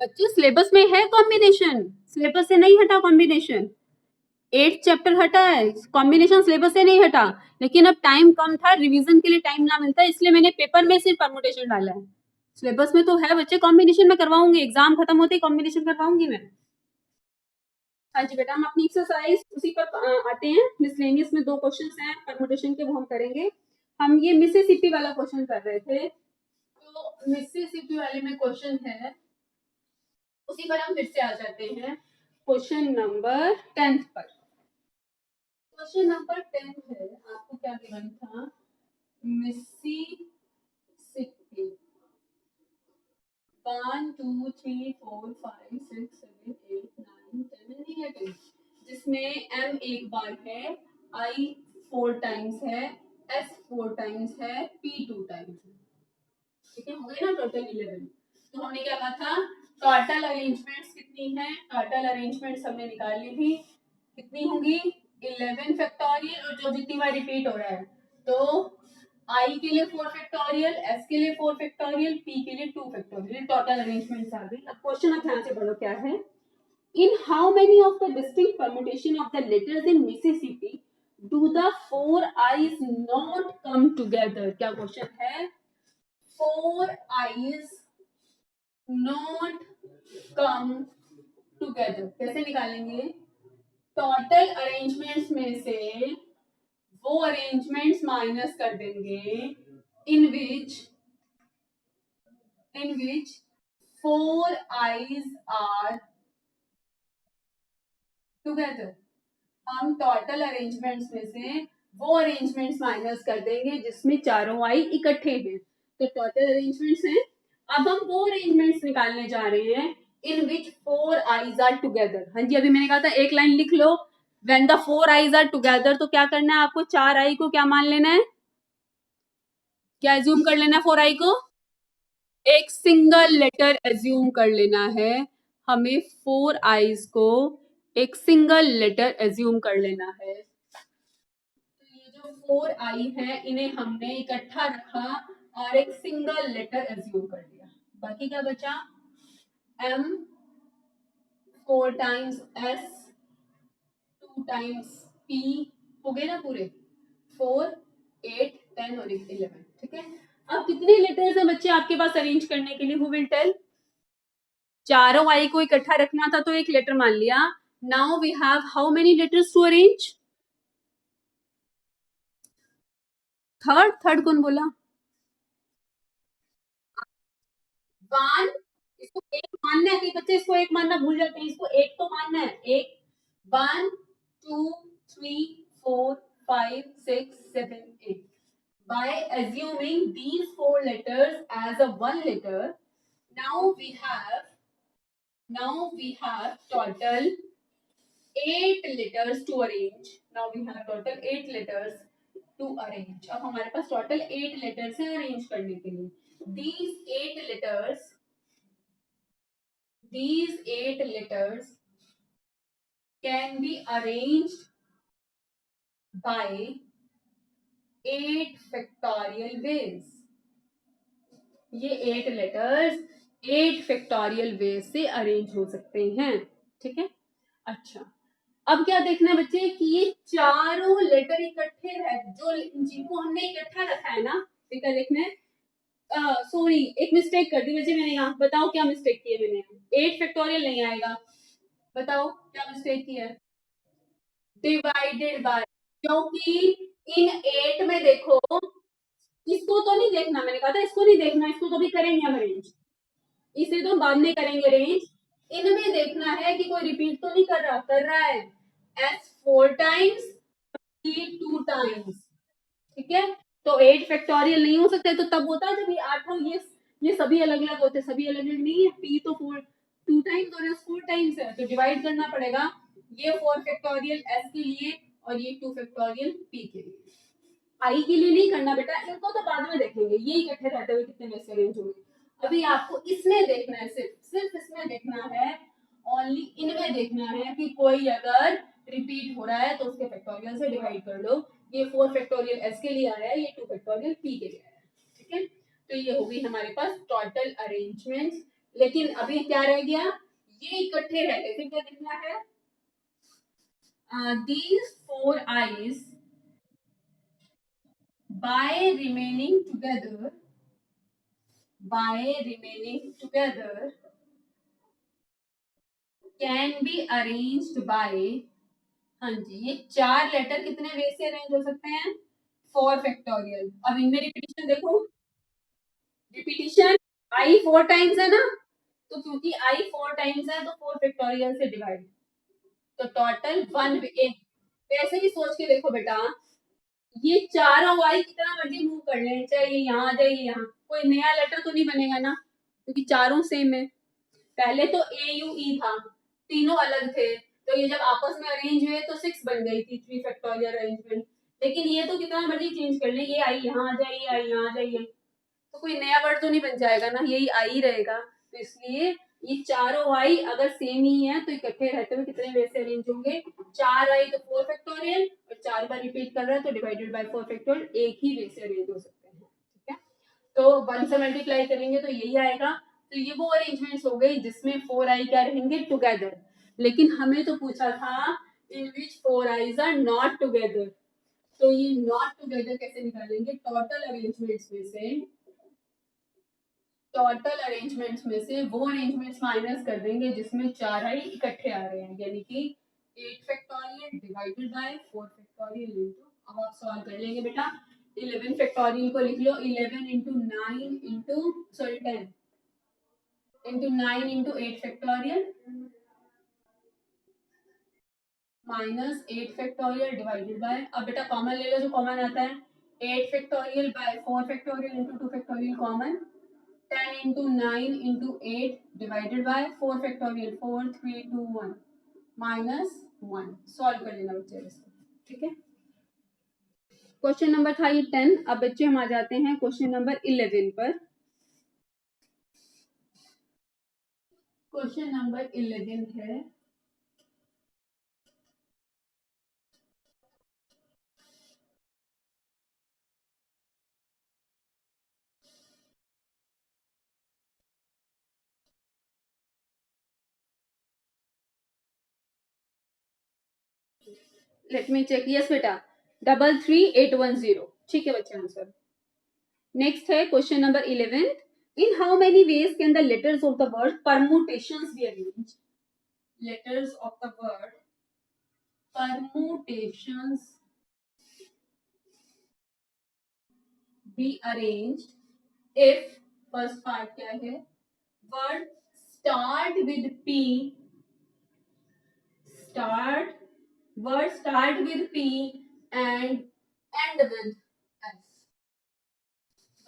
बच्चे सिलेबस में है कॉम्बिनेशन, सिलेबस से नहीं हटा कॉम्बिनेशन। 8 चैप्टर हटा है, कॉम्बिनेशन सिलेबस से नहीं हटा, लेकिन अब टाइम कम था, रिवीजन के लिए टाइम ना मिलता, इसलिए मैंने पेपर में सिर्फ परमुटेशन डाला है। सिलेबस में तो है बच्चे, कॉम्बिनेशन में करवाऊंगी, एग्जाम खत्म होते ही कॉम्बिनेशन करवाऊंगी मैं। हाँ जी बेटा, हम अपनी एक्सरसाइज उसी पर आते हैं। मिसलेनियस में 2 क्वेश्चंस हैं परमुटेशन के, वो हम करेंगे। हम ये मिसिसिपी वाला क्वेश्चन कर रहे थे, तो मिसिसिपी वाले में क्वेश्चन है, उसी पर हम फिर से आ जाते हैं क्वेश्चन नंबर 10 पर। क्वेश्चन नंबर 10 है, आपको क्या गिवन था, मिसिसिपी 1 2 3 4 5 6 7 8 9 10 11, जिसमें m एक बार है, i 4 टाइम्स है, s 4 टाइम्स है, p 2 टाइम्स है। ठीक है, हो गए ना टोटल 11। तो हमने क्या कहा था, टोटल अरेंजमेंट्स कितनी है, टोटल अरेंजमेंट्स हमने निकाल ली थी, कितनी होंगी 11 फैक्टोरियल, और जो जितनी बार रिपीट हो रहा है, तो आई के लिए 4 फैक्टोरियल, एस के लिए 4 फैक्टोरियल, पी के लिए 2 फैक्टोरियल, टोटल अरेंजमेंट्स आ गई। अब क्वेश्चन आप ध्यान से पढ़ो क्या है, in how many of the distinct permutation of the letters in Mississippi do the 4 i's not come together? क्या क्वेश्चन है, 4 i's not come together कैसे निकालेंगे, टोटल अरेंजमेंट्स में से वो अरेंजमेंट्स माइनस कर देंगे इन विच 4 i's are together। हम टोटल अरेंजमेंट्स में से वो अरेंजमेंट्स माइनस कर देंगे जिसमें चारों आई इकट्ठे हैं, तो टोटल अरेंजमेंट्स हैं। अब हम वो अरेंजमेंट्स निकालने जा रहे हैं in which 4 I's are together. हाँ जी, अभी मैंने कहा था एक लाइन लिख लो, when the 4 I's are together, तो क्या करना है आपको, 4 आई को क्या मान लेना है, क्या एज्यूम कर लेना है 4 आई को, एक सिंगल लेटर एज्यूम कर लेना है, हमें 4 आईज को एक सिंगल लेटर एज्यूम कर लेना है। तो ये जो 4 आई है, इन्हें हमने इकट्ठा रखा और एक सिंगल लेटर एज्यूम कर लिया। बाकी क्या बचा, m 4 times s 2 times p, हो गए ना पूरे, 4 8 10 और 11। ठीक है, अब कितने लेटर्स हैं बच्चे आपके पास अरेंज करने के लिए, हु विल टेल। चारों आई को इकट्ठा रखना था तो एक लेटर मान लिया। Now we have how many letters to arrange, third, third कौन बोला, 1, इसको एक मानना है, कई बच्चे इसको एक मानना भूल जाते हैं, इसको एक तो मानना है, एक 1 2 3 4 5 6 7 8। By assuming these 4 letters as a one letter, now we have total 8 letters to arrange। Now we have total 8 letters to arrange। अब हमारे पास total 8 letters हैं अरेंज करने के लिए। These 8 letters can be arranged by 8 factorial ways। ये 8 letters 8 factorial वे से arrange हो सकते हैं। ठीक है, अच्छा अब क्या देखना है बच्चे कि ये चारों लेटर इकट्ठे है, जो जिनको हमने इकट्ठा रखा है ना, क्या लिखना है, सॉरी एक मिस्टेक कर दी बच्चे मैंने यहाँ, बताओ क्या मिस्टेक की है मैंने, 8 फैक्टोरियल नहीं आएगा, बताओ क्या मिस्टेक की है, डिवाइडेड बाय, क्योंकि इन 8 में देखो, इसको तो नहीं देखना, मैंने कहा था इसको नहीं देखना, इसको तो भी करेंगे हम अरेंज, इसे तो बाद में करेंगे अरेंज, इनमें देखना है कि कोई रिपीट तो नहीं कर रहा है, एस 4 टाइम्स, टी 2 टाइम्स, ठीक है, तो 8 फैक्टोरियल नहीं हो सकता है, तो तब होता है जब ये 8 हो, ये सभी अलग अलग होते, सभी अलग अलग नहीं है, p तो 4 2 टाइम्स और s 4 टाइम्स है, तो डिवाइड करना पड़ेगा, ये 4 फैक्टोरियल s के लिए और ये 2 फैक्टोरियल p के लिए, आई के लिए नहीं करना बेटा, इनको तो बाद में देखेंगे, ये इकट्ठे रहते हुए कितने में से अरेंज होंगे, अभी आपको इसमें देखना है, सिर्फ सिर्फ इसमें देखना है, ओनली इनमें देखना है कि कोई अगर रिपीट हो रहा है तो उसके फैक्टोरियल से डिवाइड कर लो, ये 4 फैक्टोरियल s के लिए आया है, ये 2 फैक्टोरियल p के लिए आया है, ठीक है, तो ये हो गई हमारे पास टोटल अरेंजमेंट, लेकिन अभी क्या रह गया, ये इकट्ठे रहते, फिर क्या लिखना है, these 4 i's by remaining together can be arranged by, हाँ जी, ये 4 लेटर कितने वे से अरेंज हो सकते हैं, 4 फैक्टोरियल, अब इनमें रिपीटिशन देखो, रिपीटिशन आई 4 टाइम्स है ना, तो क्योंकि आई 4 टाइम्स है तो 4 फैक्टोरियल से डिवाइड, तो टोटल 1, वैसे भी सोच के देखो बेटा, ये चारों वाई कितना मर्जी मूव कर ले, चाहे ये यहाँ आ जाए यहाँ, कोई नया लेटर तो नहीं बनेगा ना, क्योंकि चारों सेम है, पहले तो ए यू ई था, तीनों अलग थे, तो ये जब आपस में अरेंज हुए तो 6 बन गई थी, 3 फैक्टोरियल अरेंजमेंट, लेकिन ये तो कितना मर्जी चेंज कर ले, ये आई यहाँ आ जाए, ये आई यहाँ आ जाए, तो कोई नया वर्ड तो नहीं बन जाएगा ना, यही आई रहेगा, तो इसलिए ये चारों आई अगर सेम ही है तो इकट्ठे रहते हुए कितने वे से अरेंज होंगे, 4 आई तो 4 फैक्टोरियल, और 4 बार रिपीट कर रहा है तो डिवाइडेड बाय 4 फैक्टोरियल, एक ही वे से अरेंज हो सकते हैं, ठीक है, तो 1 से मल्टीप्लाई करेंगे तो यही आएगा, तो ये वो अरेंजमेंट्स हो गई जिसमें 4 आई क्या रहेंगे, टुगेदर, लेकिन हमें तो पूछा था इन which 4 I's are not together, तो ये नॉट टुगेदर कैसे निकालेंगे, टोटल अरेंजमेंट्स में से वो अरेंजमेंट्स माइनस कर देंगे जिसमें 4 आई इकट्ठे आ रहे हैं, यानी कि 8 factorial divided bye 4 factorial into, अब आप सॉल्व कर लेंगे बेटा, 11 फैक्टोरियल को लिख लो, 11 into 9 into sorry 10 into 9 into 8 factorial minus 8 factorial divided bye, अब बेटा कॉमन ले लो जो कॉमन आता है, 8 factorial by 4 factorial into 2 factorial common, 10 into 9 into 8 divided by 4 factorial, 4 3 2 1 minus 1, solve कर लेना बच्चे इसको, ठीक है, क्वेश्चन नंबर था ये 10, अब बच्चे हम आ जाते हैं क्वेश्चन नंबर 11 पर, क्वेश्चन नंबर 11 है, लेट मी चेक, यस बेटा 33810, ठीक है बच्चे आंसर, नेक्स्ट है question number 11, in how many ways can the letters of the word permutations be arranged, letters of the word permutations be arranged if, first part क्या है, word start with p, start word start with p and end with s,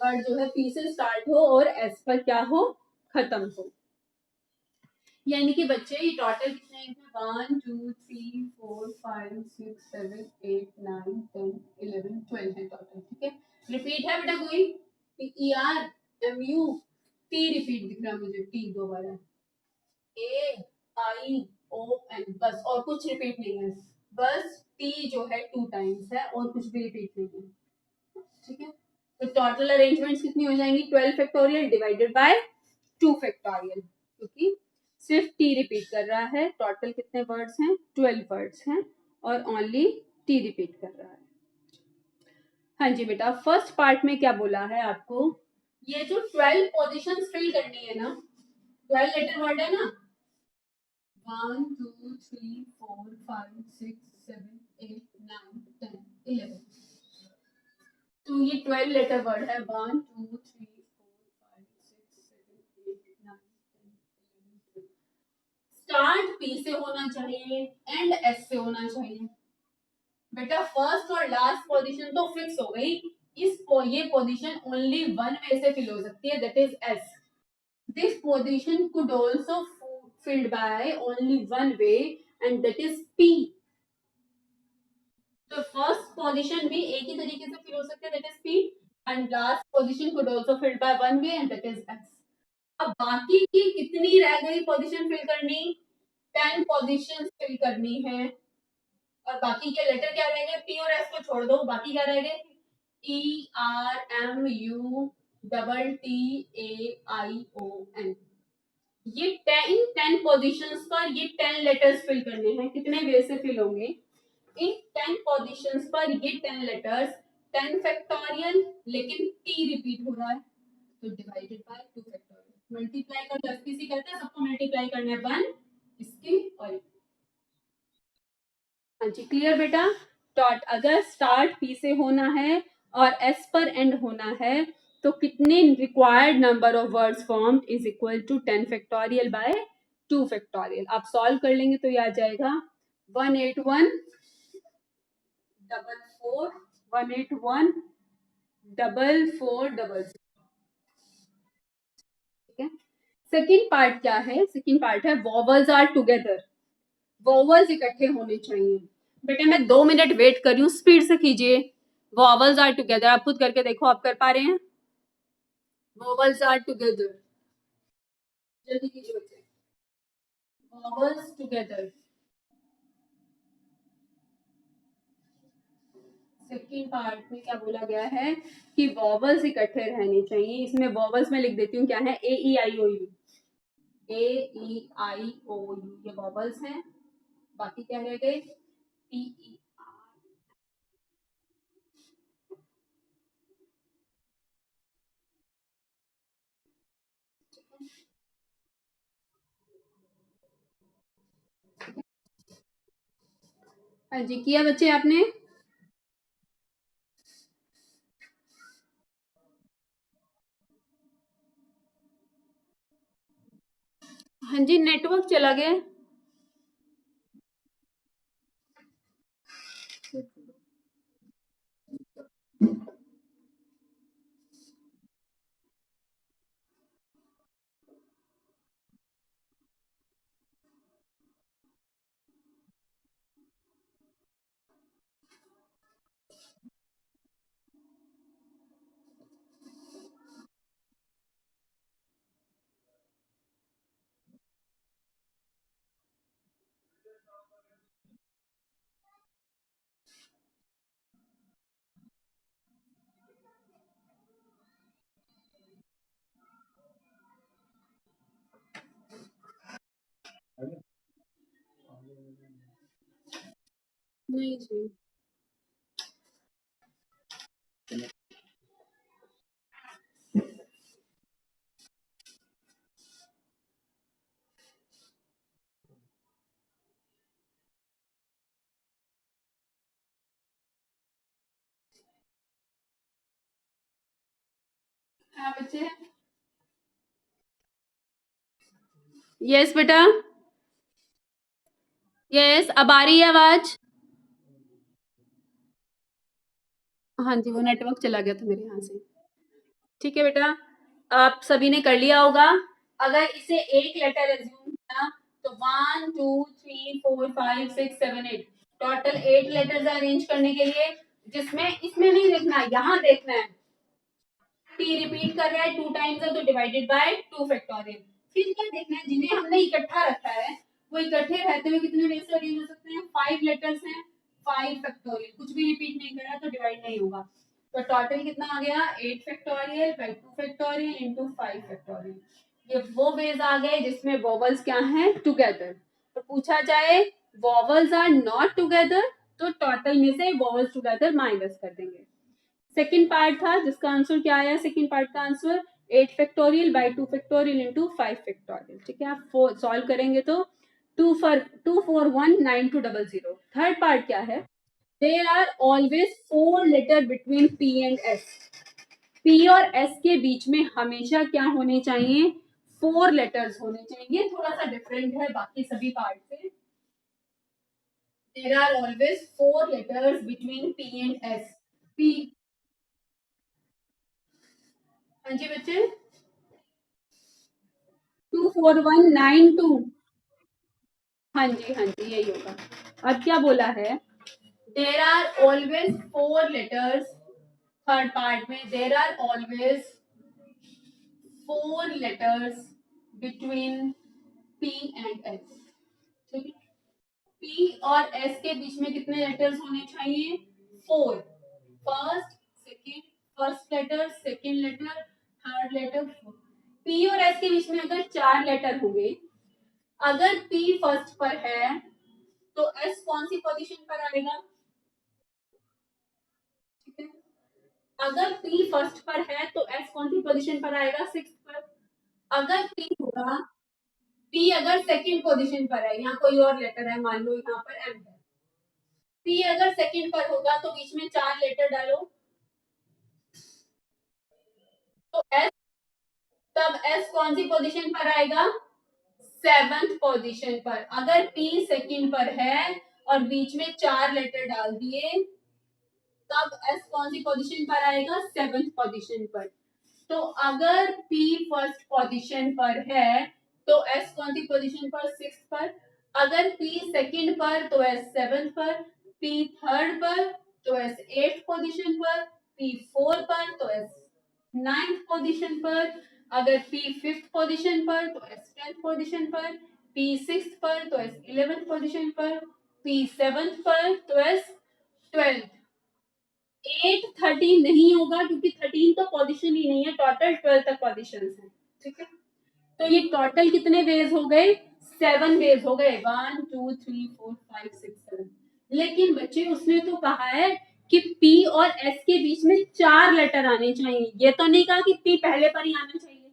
word जो है p से start हो और s पर क्या हो, खत्म हो, यानी कि बच्चे ये टोटल कितने हैं, 1 2 3 4 5 6 7 8 9 10 11 12 है टोटल, ठीक है, रिपीट है बेटा कोई, T R M U, T repeat दिख रहा है मुझे, टी दो बार है, ए आई ओ एन, बस और कुछ रिपीट नहीं है, बस टी जो है 2 टाइम्स है और कुछ भी रिपीट नहीं है, ठीक है, तो टोटल अरेंजमेंट्स कितनी हो जाएंगी, 12 फैक्टोरियल डिवाइडेड बाय 2 फैक्टोरियल, क्योंकि सिर्फ t रिपीट कर रहा है। टोटल कितने वर्ड्स हैं? 12 वर्ड्स हैं और ओनली t रिपीट कर रहा है। हाँ जी बेटा, फर्स्ट पार्ट में क्या बोला है आपको? ये जो 12 पोजीशंस फिल करनी है ना, 12 लेटर वर्ड है ना, 1 2 3 4 5 6 7 8 9 10 11, तो ये 12 लेटर वर्ड है। 1 2 3 4 5 6 7 8 9 10 11। स्टार्ट पी से होना चाहिए, एंड एस से होना चाहिए। बेटा फर्स्ट और लास्ट पोजीशन तो फिक्स हो गई। ये पोजीशन ओनली वन वे से फिल हो सकती है, that is S. This position could also filled by only one way, and that is P. तो फर्स्ट पोजीशन भी एक ही तरीके से फिल हो सकते हैं, that is P, and last position could also filled by one way, and that is S. अब बाकी की कितनी रह गई पोजीशन फिल करनी? 10 पोजीशन फिल करनी है, और बाकी के लेटर क्या रह गए? P और S को छोड़ दो, बाकी क्या रह गए? E R M U T A I O N। ये 10 पोजीशंस पर ये 10 लेटर्स फिल करने हैं। कितने वे से फिल होंगे? इन 10 पोजीशंस पर ये 10 लेटर्स 10 फैक्टोरियल, लेकिन t रिपीट हो रहा है, तो डिवाइडेड बाय 2 फैक्टोरियल। मल्टीप्लाई कर 10 किसी कहते हैं, सबको मल्टीप्लाई करना है 1 इसके और हाँ जी क्लियर बेटा। डॉट अगर स्टार्ट पी से होना है और एस पर एंड होना है, तो कितने required number of words formed is equal to 10 factorial by 2 factorial. आप सॉल्व कर लेंगे तो ये आ जाएगा 181 डबल 4 181 डबल 4 डबल। ठीक है। सेकेंड पार्ट क्या है? सेकेंड पार्ट है वॉवल्स आर टुगेदर। वॉवल्स इकट्ठे होने चाहिए। बेटा मैं 2 मिनट वेट कर रही हूँ, स्पीड से कीजिए। वॉवल्स आर टुगेदर, आप खुद करके देखो, आप कर पा रहे हैं? वॉवल्स आर टुगेदर, जल्दी कीजिए बच्चे। Vowels together. सेकेंड पार्ट में क्या बोला गया है कि वॉवल्स इकट्ठे रहने चाहिए। इसमें वॉवल्स में लिख देती हूँ क्या है? A E I O U. A E I O U ये वॉवल्स हैं। बाकी क्या रह गए? P E. हाँ जी किया बच्चे आपने? हाँ जी नेटवर्क चला गया। नहीं जी। हाँ बच्चे। यस बेटा। यस अब आ रही है आवाज? हाँ जी वो नेटवर्क चला गया था मेरे यहाँ से। ठीक है बेटा, आप सभी ने कर लिया होगा। अगर इसे एक लेटर एज्यूम किया तो 1 2 3 4 5 6 7 8 टोटल 8 लेटर्स अरेंज करने के लिए, जिसमें इसमें नहीं देखना है, यहाँ देखना है। टी रिपीट कर रहा है 2 टाइम्स है तो डिवाइडेड बाय 2 फैक्टोरियल। फिर क्या देखना है? जिन्हें हमने इकट्ठा रखा है वो इकट्ठे रहते हुए कितने वे से अरेंज हो सकते हैं? 5 लेटर्स हैं, 5 फैक्टोरियल। कुछ भी रिपीट नहीं कर रहा तो डिवाइड नहीं होगा। तो टोटल कितना आ गया? 8 factorial by 2 factorial into 5 factorial, ये वो वेज आ गए जिसमें वॉवल्स क्या हैं, टुगेदर। तो पूछा जाए वॉवल्स आर नॉट टुगेदर, तो टोटल में से वॉवल्स टुगेदर माइनस कर देंगे। सेकंड पार्ट था जिसका आंसर क्या आया, सेकंड पार्ट का answer 8 factorial by 2 factorial into 5 factorial. ठीक है, आप सॉल्व करेंगे तो 2419200। थर्ड पार्ट क्या है, there are always 4 letter between P and S. P और एस के बीच में हमेशा क्या होने चाहिए, 4 लेटर्स होने चाहिए। थोड़ा सा डिफरेंट है बाकी सभी पार्ट से। There are always 4 letters between P and S. P, हाँ जी बच्चे, 24192। हाँ जी हाँ जी, यही होगा। अब क्या बोला है, there are always 4 letters. Third part में there are always 4 letters between P and S. ठीक है, पी और एस के बीच में कितने लेटर्स होने चाहिए, 4। First second, first letter second letter third letter, P और एस के बीच में अगर 4 लेटर होंगे, अगर पी फर्स्ट पर है तो एस कौन सी पोजीशन पर आएगा, ठीक है, अगर पी फर्स्ट पर है तो एस कौन सी पोजीशन पर आएगा, सिक्स्थ पर। अगर पी होगा, पी अगर सेकंड पोजीशन पर है, यहाँ कोई और लेटर है, मान लो यहाँ पर एम है, पी अगर सेकंड पर होगा तो बीच में 4 लेटर डालो, तो एस, तब एस कौन सी पोजीशन पर आएगा, 7th पोजीशन पर। अगर पी सेकंड पर है और बीच में 4 लेटर डाल दिए, तब एस कौन सी पोजीशन पर आएगा, 7th पोजीशन पर। तो अगर P फर्स्ट पोजीशन पर है तो S कौन सी पोजीशन पर, 6th पर। अगर P सेकंड पर तो S 7th पर, P थर्ड पर तो S 8th पोजीशन पर, P 4 पर तो S 9th पोजीशन पर। अगर P 5th पोजीशन पर तो S 10th पोजीशन पर, P 6th पर तो S 11th पोजीशन पर, P 7th पर तो S 12th। 8 13 नहीं होगा क्योंकि 13 तो पोजीशन ही नहीं है, टोटल 12 तक पोजीशन है। ठीक है, तो ये टोटल कितने वेज हो गए, 7 वेज हो गए, 1 2 3 4 5 6 7। लेकिन बच्चे उसने तो कहा है कि P और S के बीच में 4 लेटर आने चाहिए, ये तो नहीं कहा कि P पहले पर ही आना चाहिए।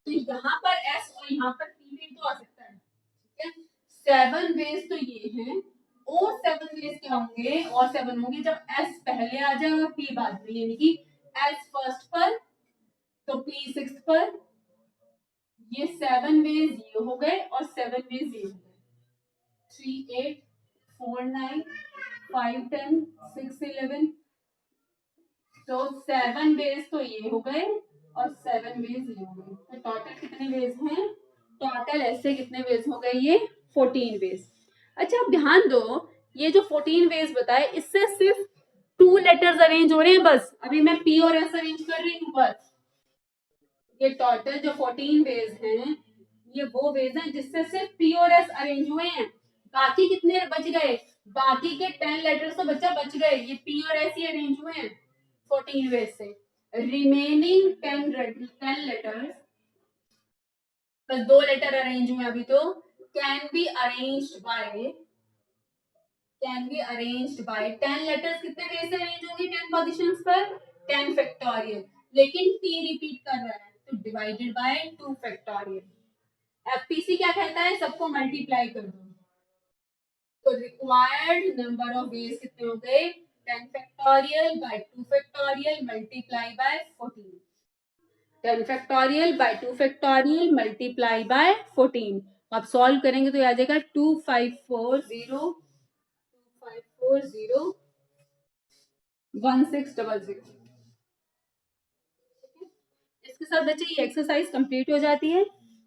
तो यहाँ पर S और यहाँ पर P भी तो आ सकता है। ठीक है, 7 वेज तो ये हैं, और 7 वेज क्या होंगे, और 7 होंगे जब S पहले आ जाए और P बाद में, यानी कि S फर्स्ट पर तो P सिक्स्थ पर। ये 7 वेज ये हो गए और 7 वेज ये हो गए, 3 8 4 9 5 10 6 11। तो 7 वेज तो ये हो गए और 7 वेज ये हो गए, तो टोटल कितने वेज हैं, टोटल ऐसे कितने वेज हो गए, ये 14 वेज। अच्छा अब ध्यान दो, ये जो 14 वेज बताए इससे सिर्फ 2 लेटर्स अरेंज हो रहे हैं बस, अभी मैं पी और एस अरेंज कर रही हूँ बस। ये टोटल जो 14 वेज हैं ये वो वेज हैं जिससे सिर्फ पी और एस अरेंज हुए हैं। बाकी कितने बच गए, बाकी के 10 लेटर्स तो बच्चा बच गए, ये पी और एस ही अरेंज हुए हैं 14 वेज से। रिमेनिंग 10 लेटर्स, बस 2 लेटर अरेंज हुए अभी, तो can be arranged bye, can be arranged bye 10 letters. कितने वेज से अरेंज होंगे 10 पोजीशंस पर, 10 फैक्टोरियल। लेकिन p रिपीट कर रहा है तो डिवाइडेड बाय 2 फैक्टोरियल। एफपीसी क्या कहता है, सबको मल्टीप्लाई कर दो, तो रिक्वायर्ड नंबर ऑफ वेज कितने हो गए, 10 factorial by 2 factorial multiply by 14। 10 factorial by 2 factorial multiply by 14। आप सॉल्व करेंगे तो आ जाएगा 2540 इसके साथ बच्चे ये एक्सरसाइज कंप्लीट हो जाती है।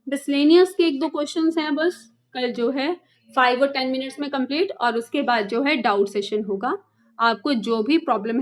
मिसलेनियस के 1-2 क्वेश्चंस हैं बस, कल जो है 5 और 10 मिनट्स में कंप्लीट, और उसके बाद जो है डाउट सेशन होगा। आपको जो भी प्रॉब्लम